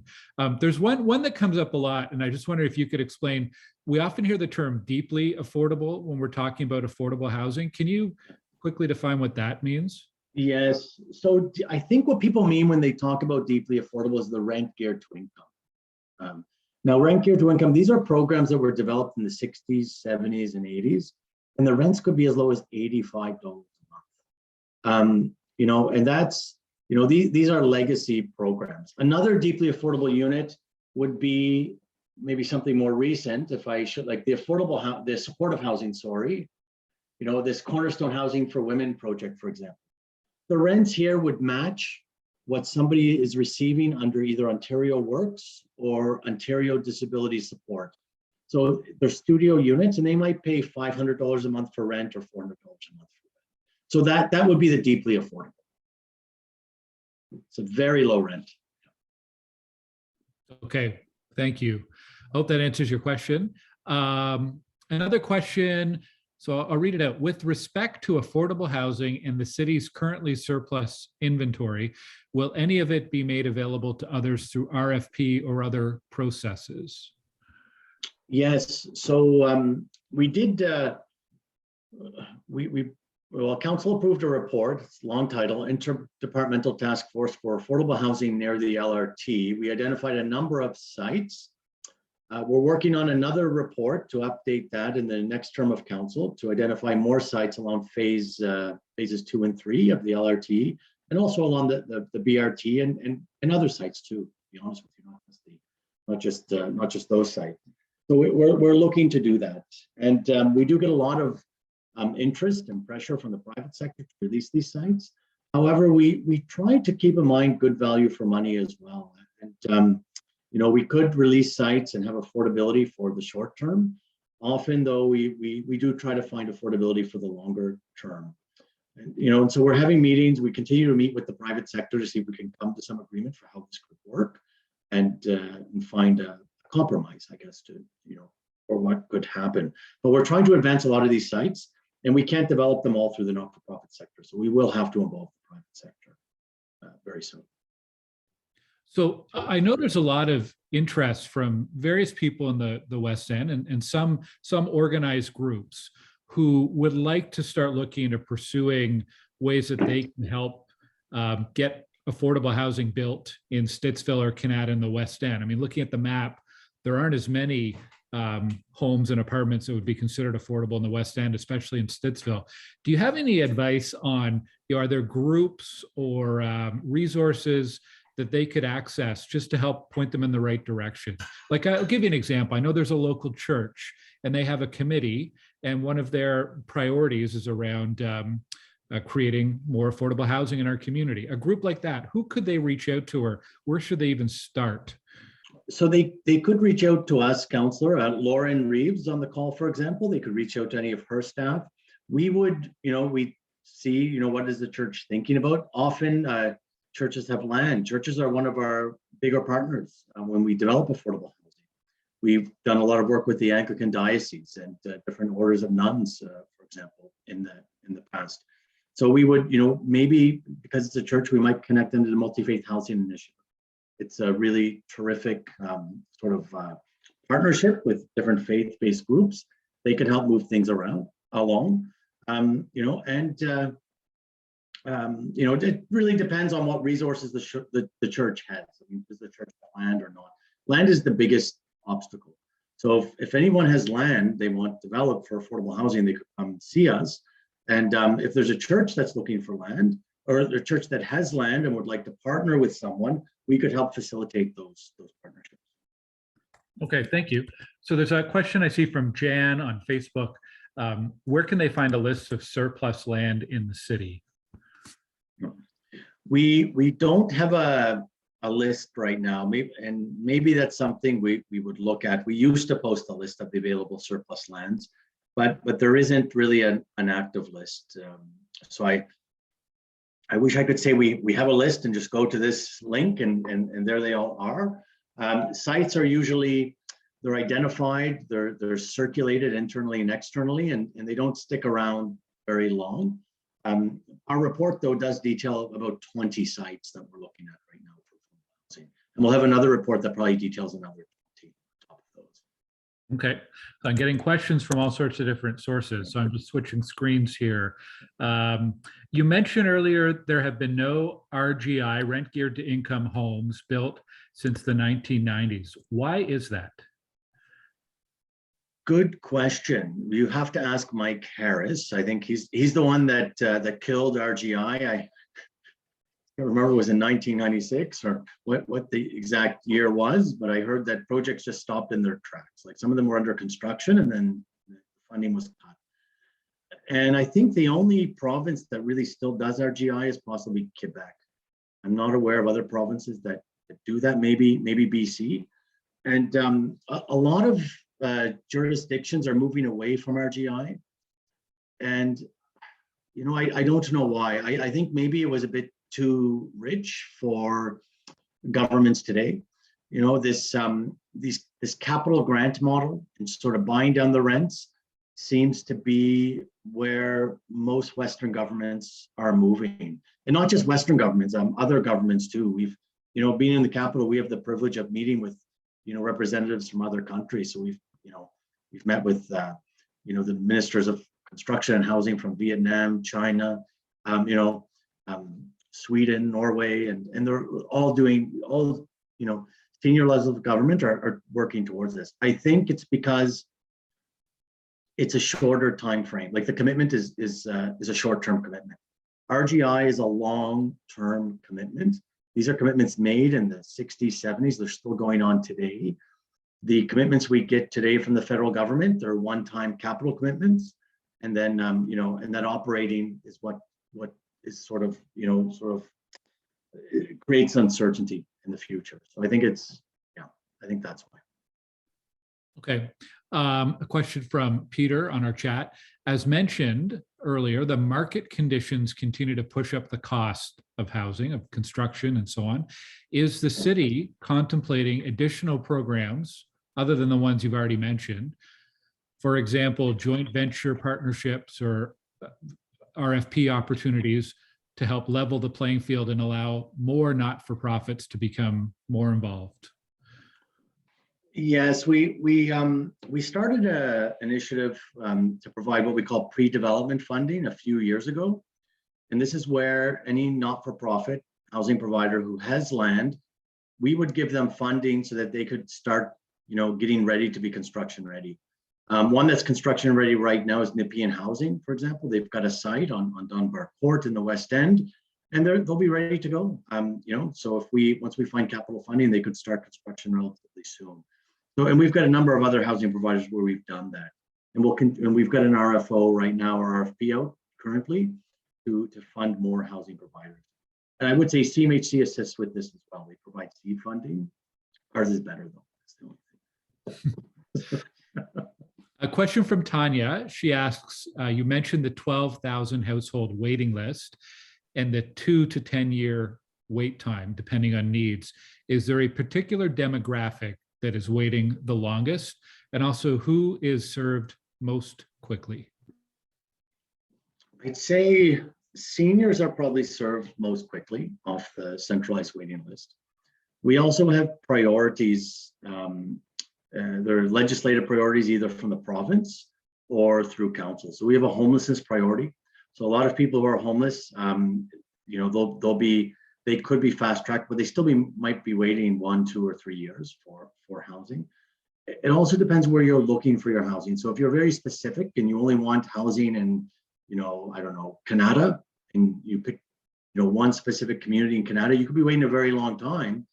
there's one that comes up a lot, and I just wonder if you could explain. We often hear the term deeply affordable when we're talking about affordable housing. Can you quickly define what that means? Yes. So I think what people mean when they talk about deeply affordable is the rent geared to income. Now, rent geared to income, these are programs that were developed in the 60s, 70s, and 80s. And the rents could be as low as $85 a month. And that's these are legacy programs. Another deeply affordable unit would be maybe something more recent, if I should, like the supportive housing, this Cornerstone Housing for Women project, for example. The rents here would match what somebody is receiving under either Ontario Works or Ontario Disability Support. So they're studio units, and they might pay $500 a month for rent or $400 a month for rent. So that would be the deeply affordable. It's a very low rent. Okay, thank you. Hope that answers your question. Another question, so I'll read it out. With respect to affordable housing in the city's currently surplus inventory, will any of it be made available to others through RFP or other processes? Yes, so we did, council approved a report, it's a long title, Interdepartmental Task Force for Affordable Housing near the LRT. We identified a number of sites. We're working on another report to update that in the next term of council to identify more sites along phases 2 and 3 of the LRT, and also along the BRT and other sites too, to be honest with you, not just those sites. So we're looking to do that. And we do get a lot of interest and pressure from the private sector to release these sites. However, we try to keep in mind good value for money as well. And we could release sites and have affordability for the short term. Often, though, we do try to find affordability for the longer term. And so we're having meetings. We continue to meet with the private sector to see if we can come to some agreement for how this could work, and find a compromise, I guess, or what could happen. But we're trying to advance a lot of these sites, and we can't develop them all through the not-for-profit sector. So we will have to involve the private sector very soon. So I know there's a lot of interest from various people in the West End and some organized groups who would like to start looking into pursuing ways that they can help get affordable housing built in Stittsville or Canada in the West End. I mean, looking at the map, there aren't as many homes and apartments that would be considered affordable in the West End, especially in Stittsville. Do you have any advice on, are there groups or resources that they could access just to help point them in the right direction? Like, I'll give you an example. I know there's a local church and they have a committee, and one of their priorities is around creating more affordable housing in our community. A group like that, who could they reach out to, or where should they even start? So they could reach out to us, Councillor. Lauren Reeves on the call, for example. They could reach out to any of her staff. We would, we see, what is the church thinking about? Often churches have land. Churches are one of our bigger partners when we develop affordable housing. We've done a lot of work with the Anglican diocese and different orders of nuns, for example, in the past. So we would, maybe because it's a church, we might connect them to the multi-faith housing initiative. It's a really terrific partnership with different faith-based groups. They can help move things along. It really depends on what resources the church has. I mean, does the church have land or not? Land is the biggest obstacle. So if anyone has land they want developed for affordable housing, they could come see us. And if there's a church that's looking for land, or a church that has land and would like to partner with someone, we could help facilitate those partnerships. Okay, thank you. So there's a question I see from Jan on Facebook. Where can they find a list of surplus land in the city? We don't have a list right now, maybe that's something we would look at. We used to post a list of the available surplus lands, but there isn't really an active list. So I wish I could say we have a list and just go to this link and there they all are. Sites are usually, they're identified, they're circulated internally and externally, and they don't stick around very long. Our report, though, does detail about 20 sites that we're looking at right now for affordable housing. And we'll have another report that probably details another 20 on top of those. Okay, so I'm getting questions from all sorts of different sources. So I'm just switching screens here. You mentioned earlier there have been no RGI, rent geared to income homes built since the 1990s. Why is that? Good question. You have to ask Mike Harris. I think he's the one that killed RGI. can't remember, it was in 1996 or what the exact year was, but I heard that projects just stopped in their tracks. Like some of them were under construction and then the funding was cut. And I think the only province that really still does RGI is possibly Quebec. I'm not aware of other provinces that do that, maybe BC. And a lot of jurisdictions are moving away from RGI. And, you know, I don't know why. I think maybe it was a bit too rich for governments today. You know, this capital grant model and sort of buying down the rents seems to be where most Western governments are moving, and not just Western governments, other governments too. We've, you know, being in the capital, we have the privilege of meeting with, you know, representatives from other countries. So we've met with, you know, the ministers of construction and housing from Vietnam, China, Sweden, Norway, and they're all doing, you know, senior levels of government are working towards this. I think it's because it's a shorter time frame. Like the commitment is a short-term commitment. RGI is a long-term commitment. These are commitments made in the 60s, 70s. They're still going on today. The commitments we get today from the federal government, they're one-time capital commitments, and then and that operating is what is sort of it creates uncertainty in the future. So I think I think that's why. Okay. A question from Peter on our chat. As mentioned earlier, the market conditions continue to push up the cost of housing, of construction, and so on. Is the city contemplating additional programs other than the ones you've already mentioned? For example, joint venture partnerships or RFP opportunities to help level the playing field and allow more not-for-profits to become more involved? Yes, we started an initiative to provide what we call pre-development funding a few years ago. And this is where any not-for-profit housing provider who has land, we would give them funding so that they could start, getting ready to be construction ready. One that's construction ready right now is Nepean Housing, for example. They've got a site on Dunbar Court in the West End, and they'll be ready to go. So once we find capital funding, they could start construction relatively soon. So, and we've got a number of other housing providers where we've done that, and we've got an RFO right now, or RFP out currently to fund more housing providers. And I would say CMHC assists with this as well. They provide seed funding. Ours is better though. That's the only thing. A question from Tanya. She asks, you mentioned the 12,000 household waiting list and the 2 to 10 year wait time, depending on needs. Is there a particular demographic that is waiting the longest? And also, who is served most quickly? I'd say seniors are probably served most quickly off the centralized waiting list. We also have priorities. There are legislative priorities either from the province or through council. So we have a homelessness priority. So a lot of people who are homeless, they could be fast tracked, but they still might be waiting 1, 2, or 3 years for housing. It also depends where you're looking for your housing. So if you're very specific and you only want housing in, I don't know, Canada, and you pick, one specific community in Canada, you could be waiting a very long time,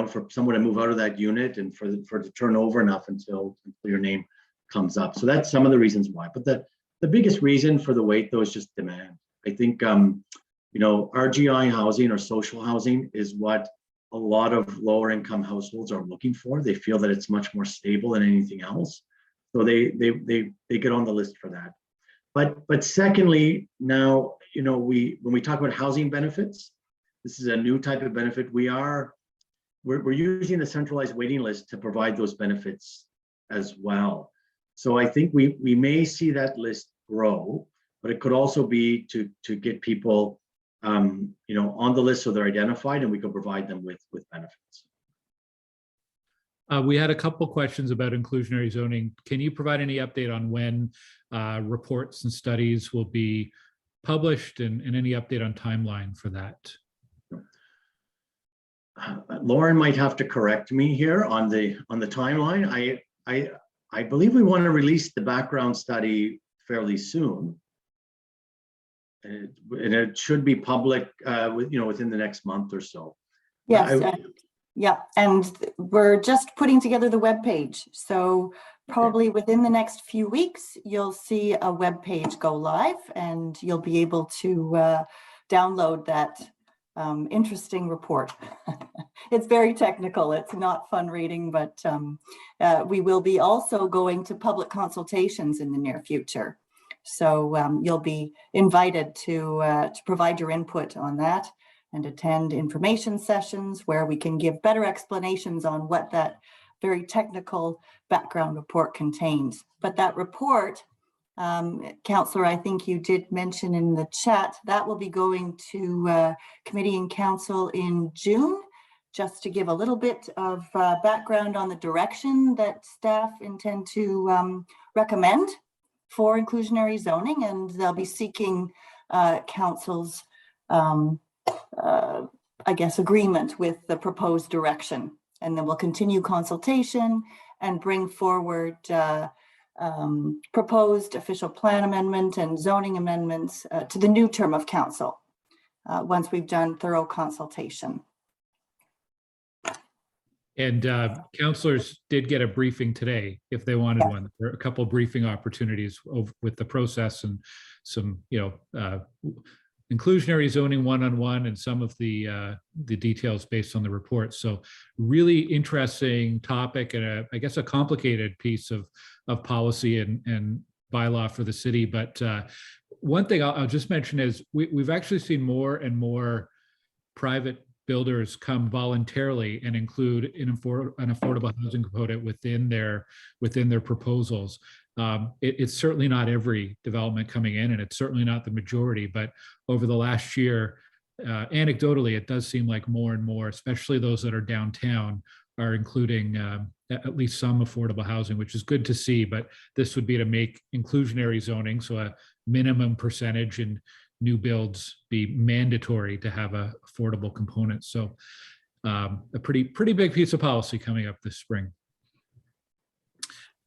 for someone to move out of that unit and for it to turn over enough until your name comes up. So that's some of the reasons why. But the biggest reason for the wait though is just demand. I think RGI housing or social housing is what a lot of lower income households are looking for. They feel that it's much more stable than anything else. So they get on the list for that. But secondly, now, when we talk about housing benefits, this is a new type of benefit. We're using the centralized waiting list to provide those benefits as well. So I think we may see that list grow, but it could also be to get people on the list so they're identified and we can provide them with benefits. We had a couple questions about inclusionary zoning. Can you provide any update on when reports and studies will be published and any update on timeline for that? Lauren might have to correct me here on the timeline. I believe we want to release the background study fairly soon. and it should be public, within the next month or so. Yes, yeah, and we're just putting together the web page. So probably within the next few weeks, you'll see a web page go live, and you'll be able to download that interesting report. It's very technical. It's not fun reading, but we will be also going to public consultations in the near future. So you'll be invited to provide your input on that and attend information sessions where we can give better explanations on what that very technical background report contains. But that report, Councillor, I think you did mention in the chat, that will be going to committee and council in June, just to give a little bit of background on the direction that staff intend to recommend for inclusionary zoning, and they'll be seeking council's, I guess, agreement with the proposed direction. And then we'll continue consultation and bring forward proposed official plan amendment and zoning amendments to the new term of council once we've done thorough consultation. And councillors did get a briefing today if they wanted one. There are a couple of briefing opportunities with the process and some, inclusionary zoning one-on-one and some of the details based on the report. So really interesting topic, and I guess a complicated piece of policy and bylaw for the city. But one thing I'll just mention is we've actually seen more and more private builders come voluntarily and include an affordable housing component within their proposals. It's certainly not every development coming in, and it's certainly not the majority, but over the last year, anecdotally, it does seem like more and more, especially those that are downtown, are including at least some affordable housing, which is good to see. But this would be to make inclusionary zoning, so a minimum percentage in new builds, be mandatory to have a affordable component. So a pretty big piece of policy coming up this spring.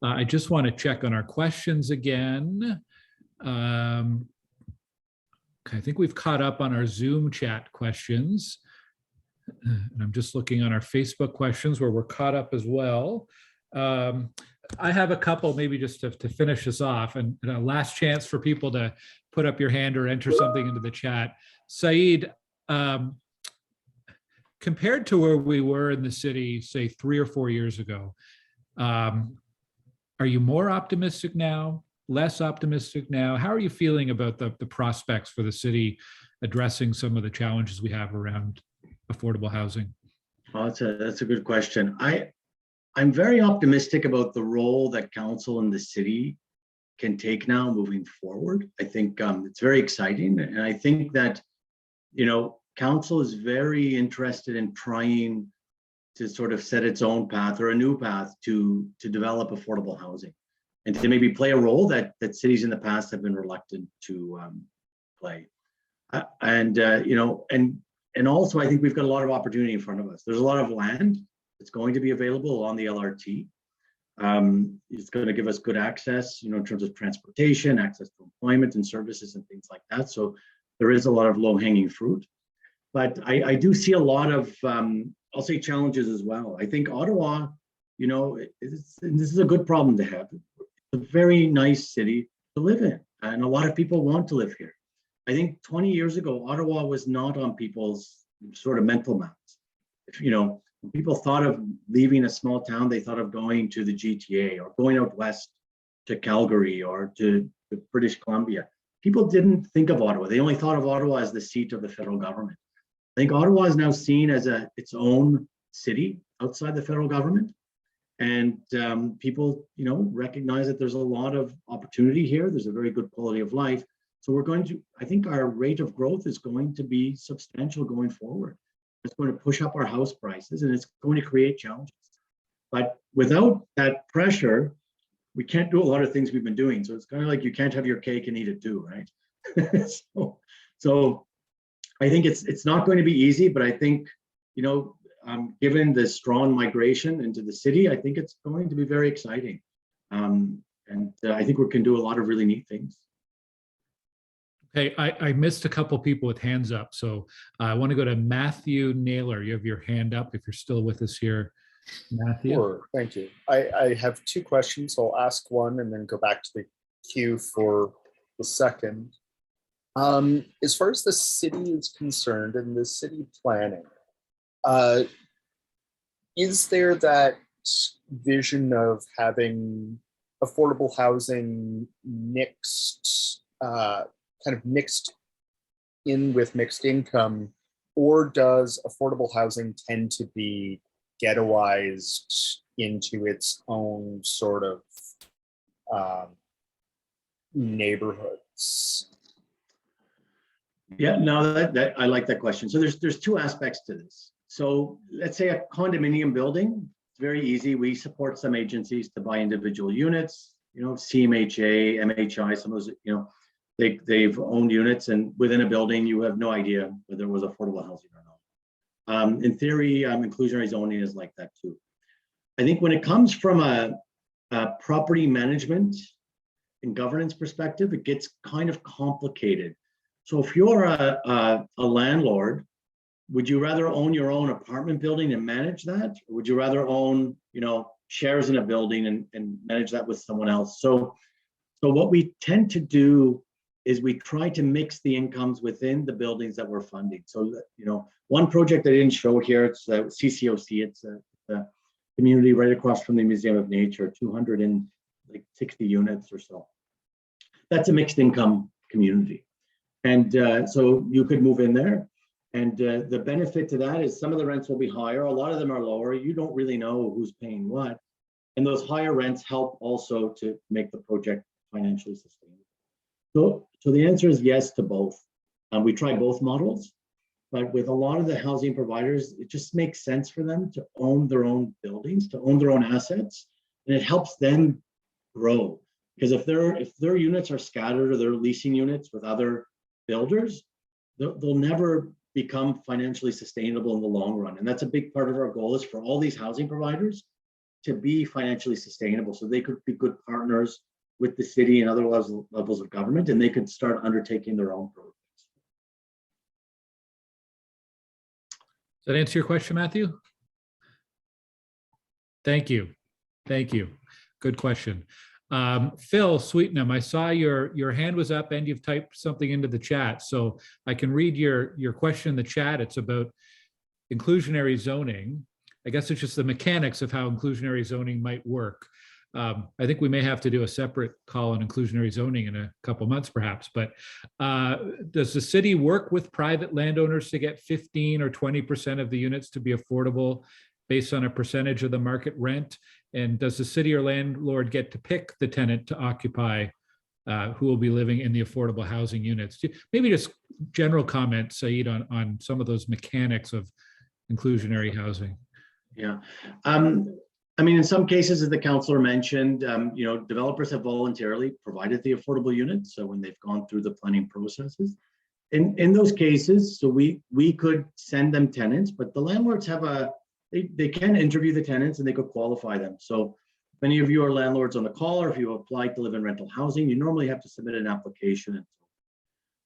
I just want to check on our questions again. Okay, I think we've caught up on our Zoom chat questions. And I'm just looking on our Facebook questions where we're caught up as well. I have a couple, maybe just to finish this off, and a last chance for people to put up your hand or enter something into the chat. Saide, compared to where we were in the city, say 3 or 4 years ago, are you more optimistic now, less optimistic now? How are you feeling about the prospects for the city addressing some of the challenges we have around affordable housing? Oh, that's a good question. I'm very optimistic about the role that council and the city can take now moving forward. I think it's very exciting, and I think that council is very interested in trying to sort of set its own path or a new path to develop affordable housing, and to maybe play a role that cities in the past have been reluctant to play. And also I think we've got a lot of opportunity in front of us. There's a lot of land that's going to be available on the LRT. It's going to give us good access, in terms of transportation, access to employment and services and things like that. So there is a lot of low-hanging fruit. But I do see a lot of, I'll say, challenges as well. I think Ottawa, this is a good problem to have. It's a very nice city to live in, and a lot of people want to live here. I think 20 years ago, Ottawa was not on people's sort of mental maps. When people thought of leaving a small town, they thought of going to the GTA or going out west to Calgary or to British Columbia. People didn't think of Ottawa. They only thought of Ottawa as the seat of the federal government. I think Ottawa is now seen as its own city outside the federal government. And people, recognize that there's a lot of opportunity here. There's a very good quality of life. So I think our rate of growth is going to be substantial going forward. It's going to push up our house prices, and it's going to create challenges. But without that pressure, we can't do a lot of things we've been doing. So it's kind of like you can't have your cake and eat it too, right? So I think it's not going to be easy, but I think, given the strong migration into the city, I think it's going to be very exciting. And I think we can do a lot of really neat things. Okay, I missed a couple people with hands up, so I want to go to Matthew Naylor. You have your hand up if you're still with us here, Matthew. Sure, thank you. I have two questions. I'll ask one and then go back to the queue for the second. As far as the city is concerned and the city planning, is there that vision of having affordable housing mixed, kind of mixed in with mixed income, or does affordable housing tend to be ghettoized into its own sort of neighborhoods? Yeah, no, that I like that question. So there's two aspects to this. So let's say a condominium building, it's very easy. We support some agencies to buy individual units, CMHA, MHI, some of those, they've owned units, and within a building, you have no idea whether it was affordable housing or not. In theory, inclusionary zoning is like that too. I think when it comes from a property management and governance perspective, it gets kind of complicated. So if you're a landlord, would you rather own your own apartment building and manage that? Or would you rather own, shares in a building and manage that with someone else? So what we tend to do is we try to mix the incomes within the buildings that we're funding. So that, one project I didn't show here, it's CCOC, it's a community right across from the Museum of Nature, 260 units or so. That's a mixed income community. And so you could move in there. And the benefit to that is some of the rents will be higher. A lot of them are lower. You don't really know who's paying what. And those higher rents help also to make the project financially sustainable. So the answer is yes to both. We try both models, but with a lot of the housing providers, it just makes sense for them to own their own buildings, to own their own assets, and it helps them grow. Because if their units are scattered or they're leasing units with other builders, they'll never become financially sustainable in the long run. And that's a big part of our goal, is for all these housing providers to be financially sustainable, so they could be good partners with the city and other levels of government, and they could start undertaking their own projects. Does that answer your question, Matthew? Thank you. Thank you. Good question. Phil Sweetnam, I saw your hand was up and you've typed something into the chat. So I can read your question in the chat. It's about inclusionary zoning. I guess it's just the mechanics of how inclusionary zoning might work. I think we may have to do a separate call on inclusionary zoning in a couple months, perhaps. But does the city work with private landowners to get 15 or 20% of the units to be affordable based on a percentage of the market rent? And does the city or landlord get to pick the tenant to occupy who will be living in the affordable housing units? Maybe just general comments, Said, on some of those mechanics of inclusionary housing. Yeah. I mean, in some cases, as the councillor mentioned, developers have voluntarily provided the affordable units. So when they've gone through the planning processes, in those cases, so we could send them tenants, but the landlords have they can interview the tenants and they could qualify them. So if any of you are landlords on the call, or if you apply to live in rental housing, you normally have to submit an application.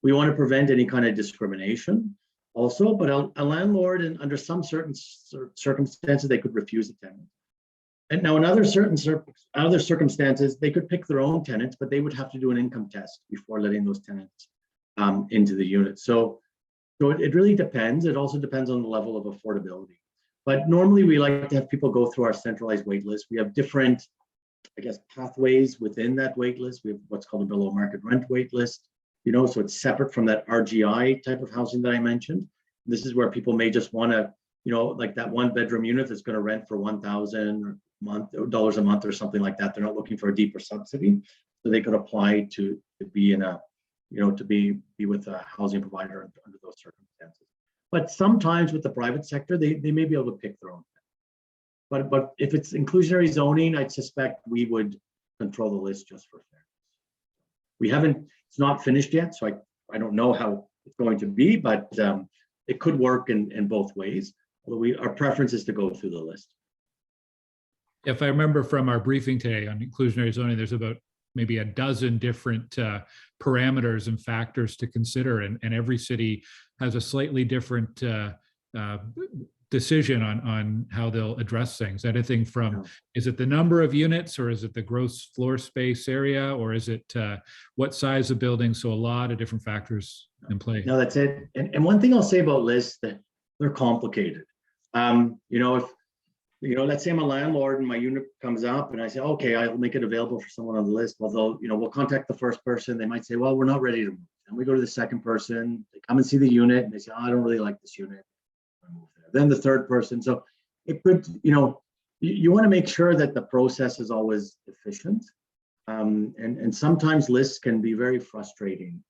We want to prevent any kind of discrimination also, but a landlord, and under some certain circumstances, they could refuse a tenant. And now in other circumstances, they could pick their own tenants, but they would have to do an income test before letting those tenants into the unit. So it really depends. It also depends on the level of affordability. But normally we like to have people go through our centralized wait list. We have different, pathways within that wait list. We have what's called a below market rent wait list, so it's separate from that RGI type of housing that I mentioned. This is where people may just want to, like that one bedroom unit that's going to rent for $1,000 a month or something like that. They're not looking for a deeper subsidy, so they could apply to be in a, to be with a housing provider under those circumstances. But sometimes with the private sector, they may be able to pick their own. But if it's inclusionary zoning, I'd suspect we would control the list just for fairness. It's not finished yet, so I don't know how it's going to be, but it could work in both ways. Although our preference is to go through the list. If I remember from our briefing today on inclusionary zoning, there's about maybe a dozen different parameters and factors to consider, and every city has a slightly different decision on how they'll address things. Anything from, is it the number of units, or is it the gross floor space area, or is it what size of building? So a lot of different factors in play. No, that's it. And one thing I'll say about lists, that they're complicated. Let's say I'm a landlord and my unit comes up and I say, okay, I'll make it available for someone on the list. Although, we'll contact the first person. They might say, well, we're not ready to move. And we go to the second person, they come and see the unit and they say, oh, I don't really like this unit. Then the third person. So it could, you want to make sure that the process is always efficient. And sometimes lists can be very frustrating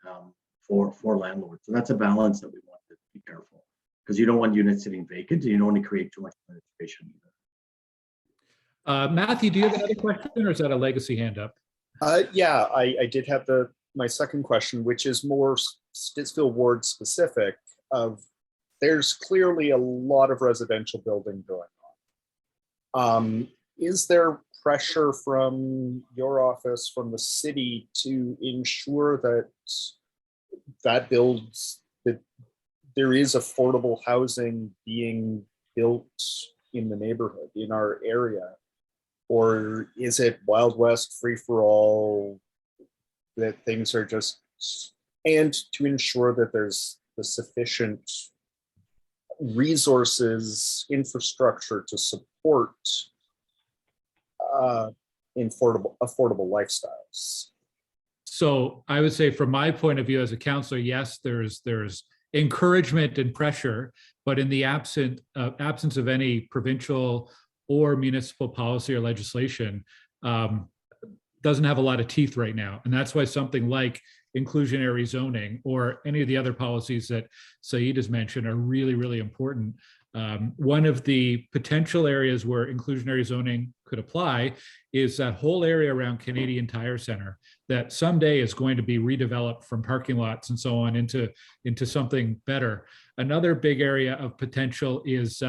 for landlords. So that's a balance that we want to be careful, because you don't want units sitting vacant and you don't want to create too much administration either. Matthew, do you have another question, or is that a legacy hand up? Yeah, I did have my second question, which is more Stittsville ward specific. There's clearly a lot of residential building going on. Is there pressure from your office, from the city, to ensure that there is affordable housing being built in the neighborhood, in our area? Or is it Wild West, free for all, that things are just, and to ensure that there's the sufficient resources, infrastructure to support affordable lifestyles? So I would say, from my point of view as a councillor, yes, there's encouragement and pressure, but in the absence of any provincial or municipal policy or legislation, doesn't have a lot of teeth right now. And that's why something like inclusionary zoning or any of the other policies that Saide has mentioned are really, really important. One of the potential areas where inclusionary zoning could apply is that whole area around Canadian Tire Center that someday is going to be redeveloped from parking lots and so on into something better. Another big area of potential is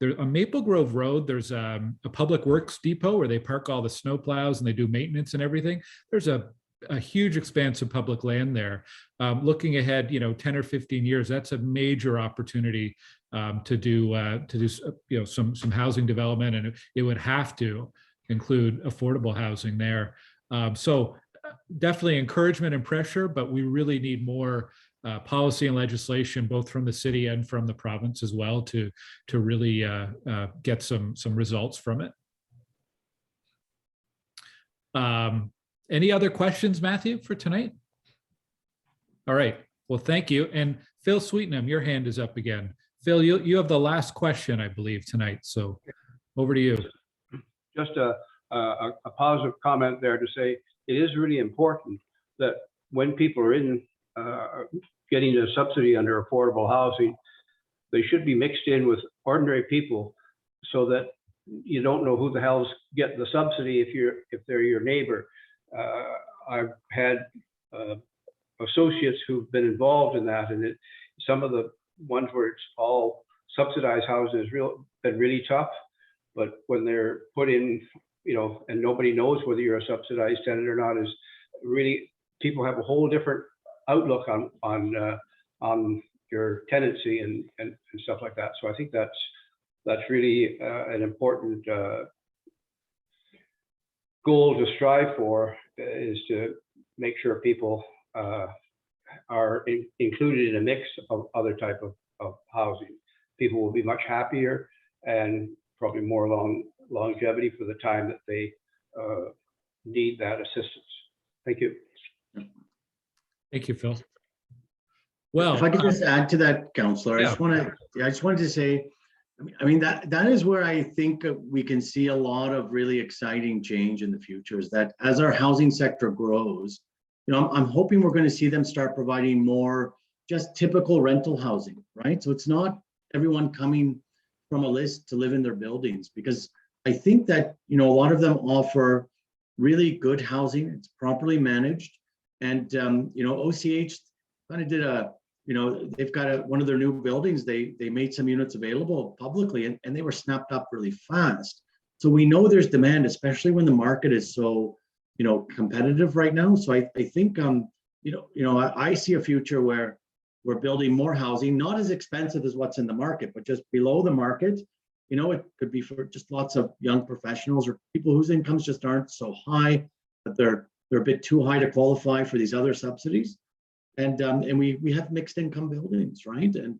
there on Maple Grove Road. There's a public works depot where they park all the snow plows and they do maintenance and everything. There's a huge expanse of public land there. Looking ahead, 10 or 15 years, that's a major opportunity to do some housing development, and it would have to include affordable housing there. So definitely encouragement and pressure, but we really need more policy and legislation, both from the city and from the province as well, to really get some results from it. Any other questions, Matthew, for tonight? All right. Well, thank you. And Phil Sweetenham, your hand is up again. Phil, you have the last question, I believe, tonight. So over to you. Just a positive comment there to say it is really important that when people are in getting a subsidy under affordable housing, they should be mixed in with ordinary people, so that you don't know who the hell's getting the subsidy if they're your neighbor. I've had associates who've been involved in that, and some of the ones where it's all subsidized housing has been really tough. But when they're put in, and nobody knows whether you're a subsidized tenant or not, is really, people have a whole different outlook on your tenancy and stuff like that. So I think that's really an important goal to strive for, is to make sure people are included in a mix of other type of housing. People will be much happier and probably more longevity for the time that they need that assistance. Thank you. Thank you, Phil. Well, if I could just add to that, Councillor, yeah. I just wanted to say, that is where I think we can see a lot of really exciting change in the future, is that as our housing sector grows, I'm hoping we're going to see them start providing more just typical rental housing, right? So it's not everyone coming from a list to live in their buildings, because I think that, a lot of them offer really good housing. It's properly managed. And, OCH kind of did they've got one of their new buildings. They made some units available publicly, and they were snapped up really fast. So we know there's demand, especially when the market is so competitive right now. So I think, I see a future where we're building more housing, not as expensive as what's in the market, but just below the market. It could be for just lots of young professionals or people whose incomes just aren't so high, but they're a bit too high to qualify for these other subsidies. And we have mixed income buildings, right? And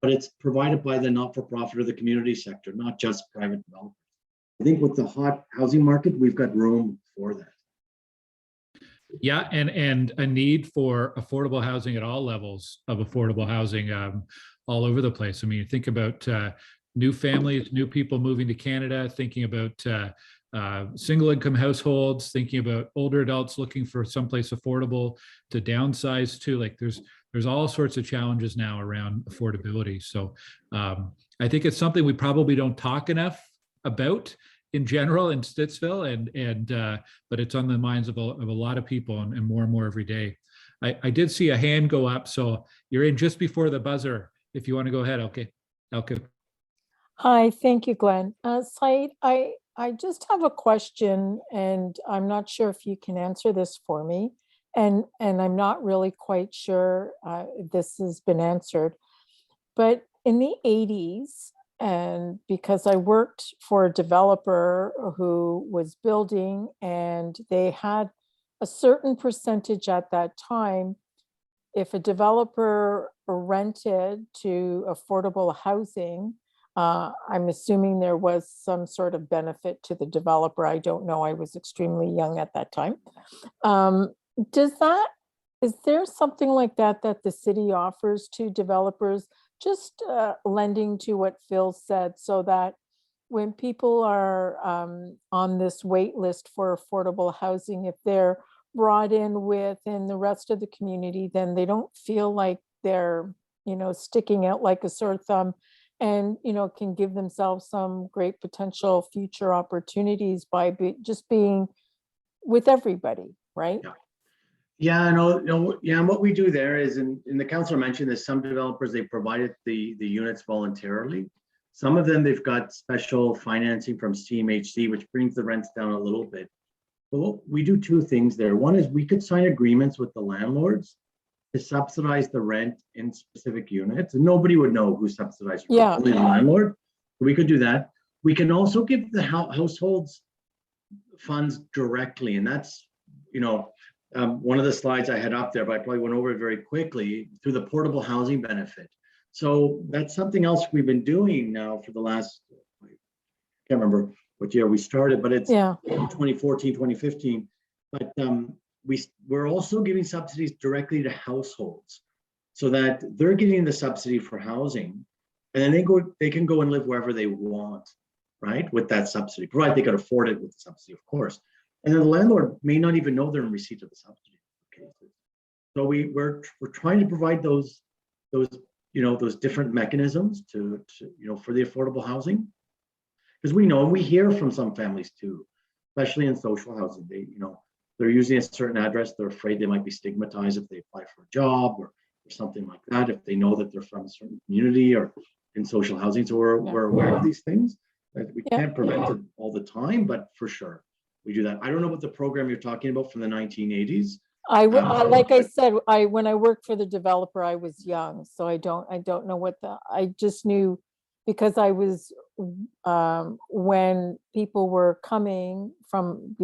but it's provided by the not-for-profit or the community sector, not just private developers. I think with the hot housing market, we've got room for that. Yeah, and a need for affordable housing at all levels of affordable housing all over the place. I mean, think about new families, new people moving to Canada, thinking about single income households, thinking about older adults looking for someplace affordable to downsize to. Like there's all sorts of challenges now around affordability. So I think it's something we probably don't talk enough about in general in Stittsville, and but it's on the minds of a lot of people and more every day. I did see a hand go up, so you're in just before the buzzer. If you want to go ahead, okay. Hi, thank you, Glenn. Saide, I just have a question, and I'm not sure if you can answer this for me, and I'm not really quite sure if this has been answered. But in the 80s, and because I worked for a developer who was building, and they had a certain percentage at that time, if a developer rented to affordable housing, I'm assuming there was some sort of benefit to the developer. I don't know. I was extremely young at that time. Is there something like that the city offers to developers, just lending to what Phil said, so that when people are on this wait list for affordable housing, if they're brought in within the rest of the community, then they don't feel like they're, sticking out like a sore thumb, and can give themselves some great potential future opportunities by just being with everybody, right? Yeah, no, yeah. And what we do there is, in the councillor mentioned this, some developers, they provided the units voluntarily. Some of them, they've got special financing from CMHC, which brings the rents down a little bit. But we do two things there. One is we could sign agreements with the landlords to subsidize the rent in specific units, and nobody would know who subsidized it. Yeah. Only the landlord. We could do that. We can also give the households funds directly, and that's, one of the slides I had up there, but I probably went over it very quickly, through the portable housing benefit. So that's something else we've been doing now for the last, I can't remember what year we started, but it's 2014, 2015. But we're also giving subsidies directly to households, so that they're getting the subsidy for housing, and then they can go and live wherever they want, right, with that subsidy, provided they could afford it with the subsidy, of course. And then the landlord may not even know they're in receipt of the subsidy. Okay. So we're trying to provide those different mechanisms to for the affordable housing, because we know, and we hear from some families too, especially in social housing, they're using a certain address, they're afraid they might be stigmatized if they apply for a job or something like that, if they know that they're from a certain community or in social housing. So we're aware of these things. That we can't prevent it all the time, but for sure we do that. I don't know what the program you're talking about from the 1980s. Like I said, when I worked for the developer, I was young, so I don't know I just knew, because I was when people were coming from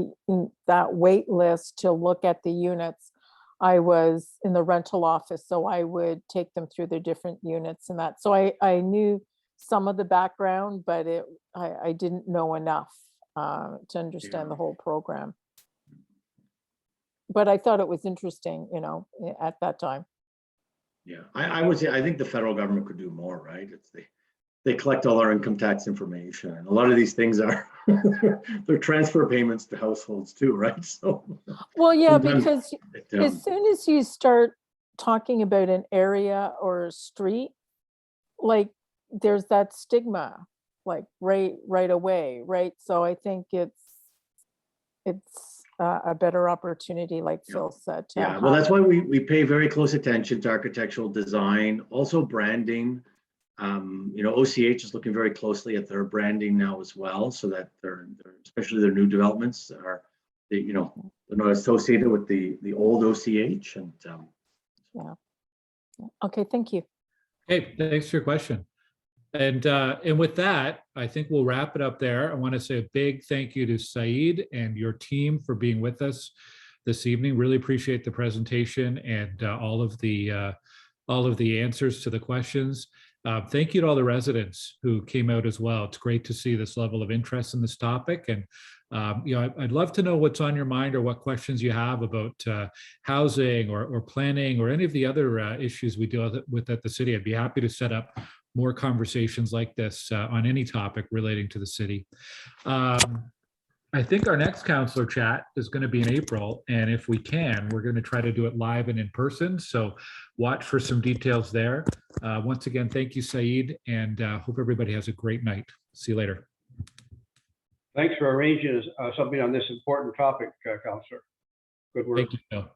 that wait list to look at the units, I was in the rental office, so I would take them through the different units and that. So I knew some of the background, but I didn't know enough to understand the whole program. But I thought it was interesting, at that time. Yeah, I would say, I think the federal government could do more, right? They collect all our income tax information, and a lot of these things are they're transfer payments to households too, right? So well, yeah, because as soon as you start talking about an area or a street, like there's that stigma, like right away, right? So I think it's a better opportunity, like Phil said. Yeah, well, that's why we pay very close attention to architectural design, also branding. OCH is looking very closely at their branding now as well, so that especially their new developments they're not associated with the old OCH. And Okay, thank you. Okay, thanks for your question. And with that, I think we'll wrap it up there. I want to say a big thank you to Saide and your team for being with us this evening. Really appreciate the presentation and all of the answers to the questions. Thank you to all the residents who came out as well. It's great to see this level of interest in this topic. And I'd love to know what's on your mind or what questions you have about housing or planning or any of the other issues we deal with at the city. I'd be happy to set up more conversations like this on any topic relating to the city. I think our next councillor chat is going to be in April, and if we can, we're going to try to do it live and in person. So watch for some details there. Once again, thank you, Saide, and hope everybody has a great night. See you later. Thanks for arranging something on this important topic, Councillor. Good work. Thank you, Bill.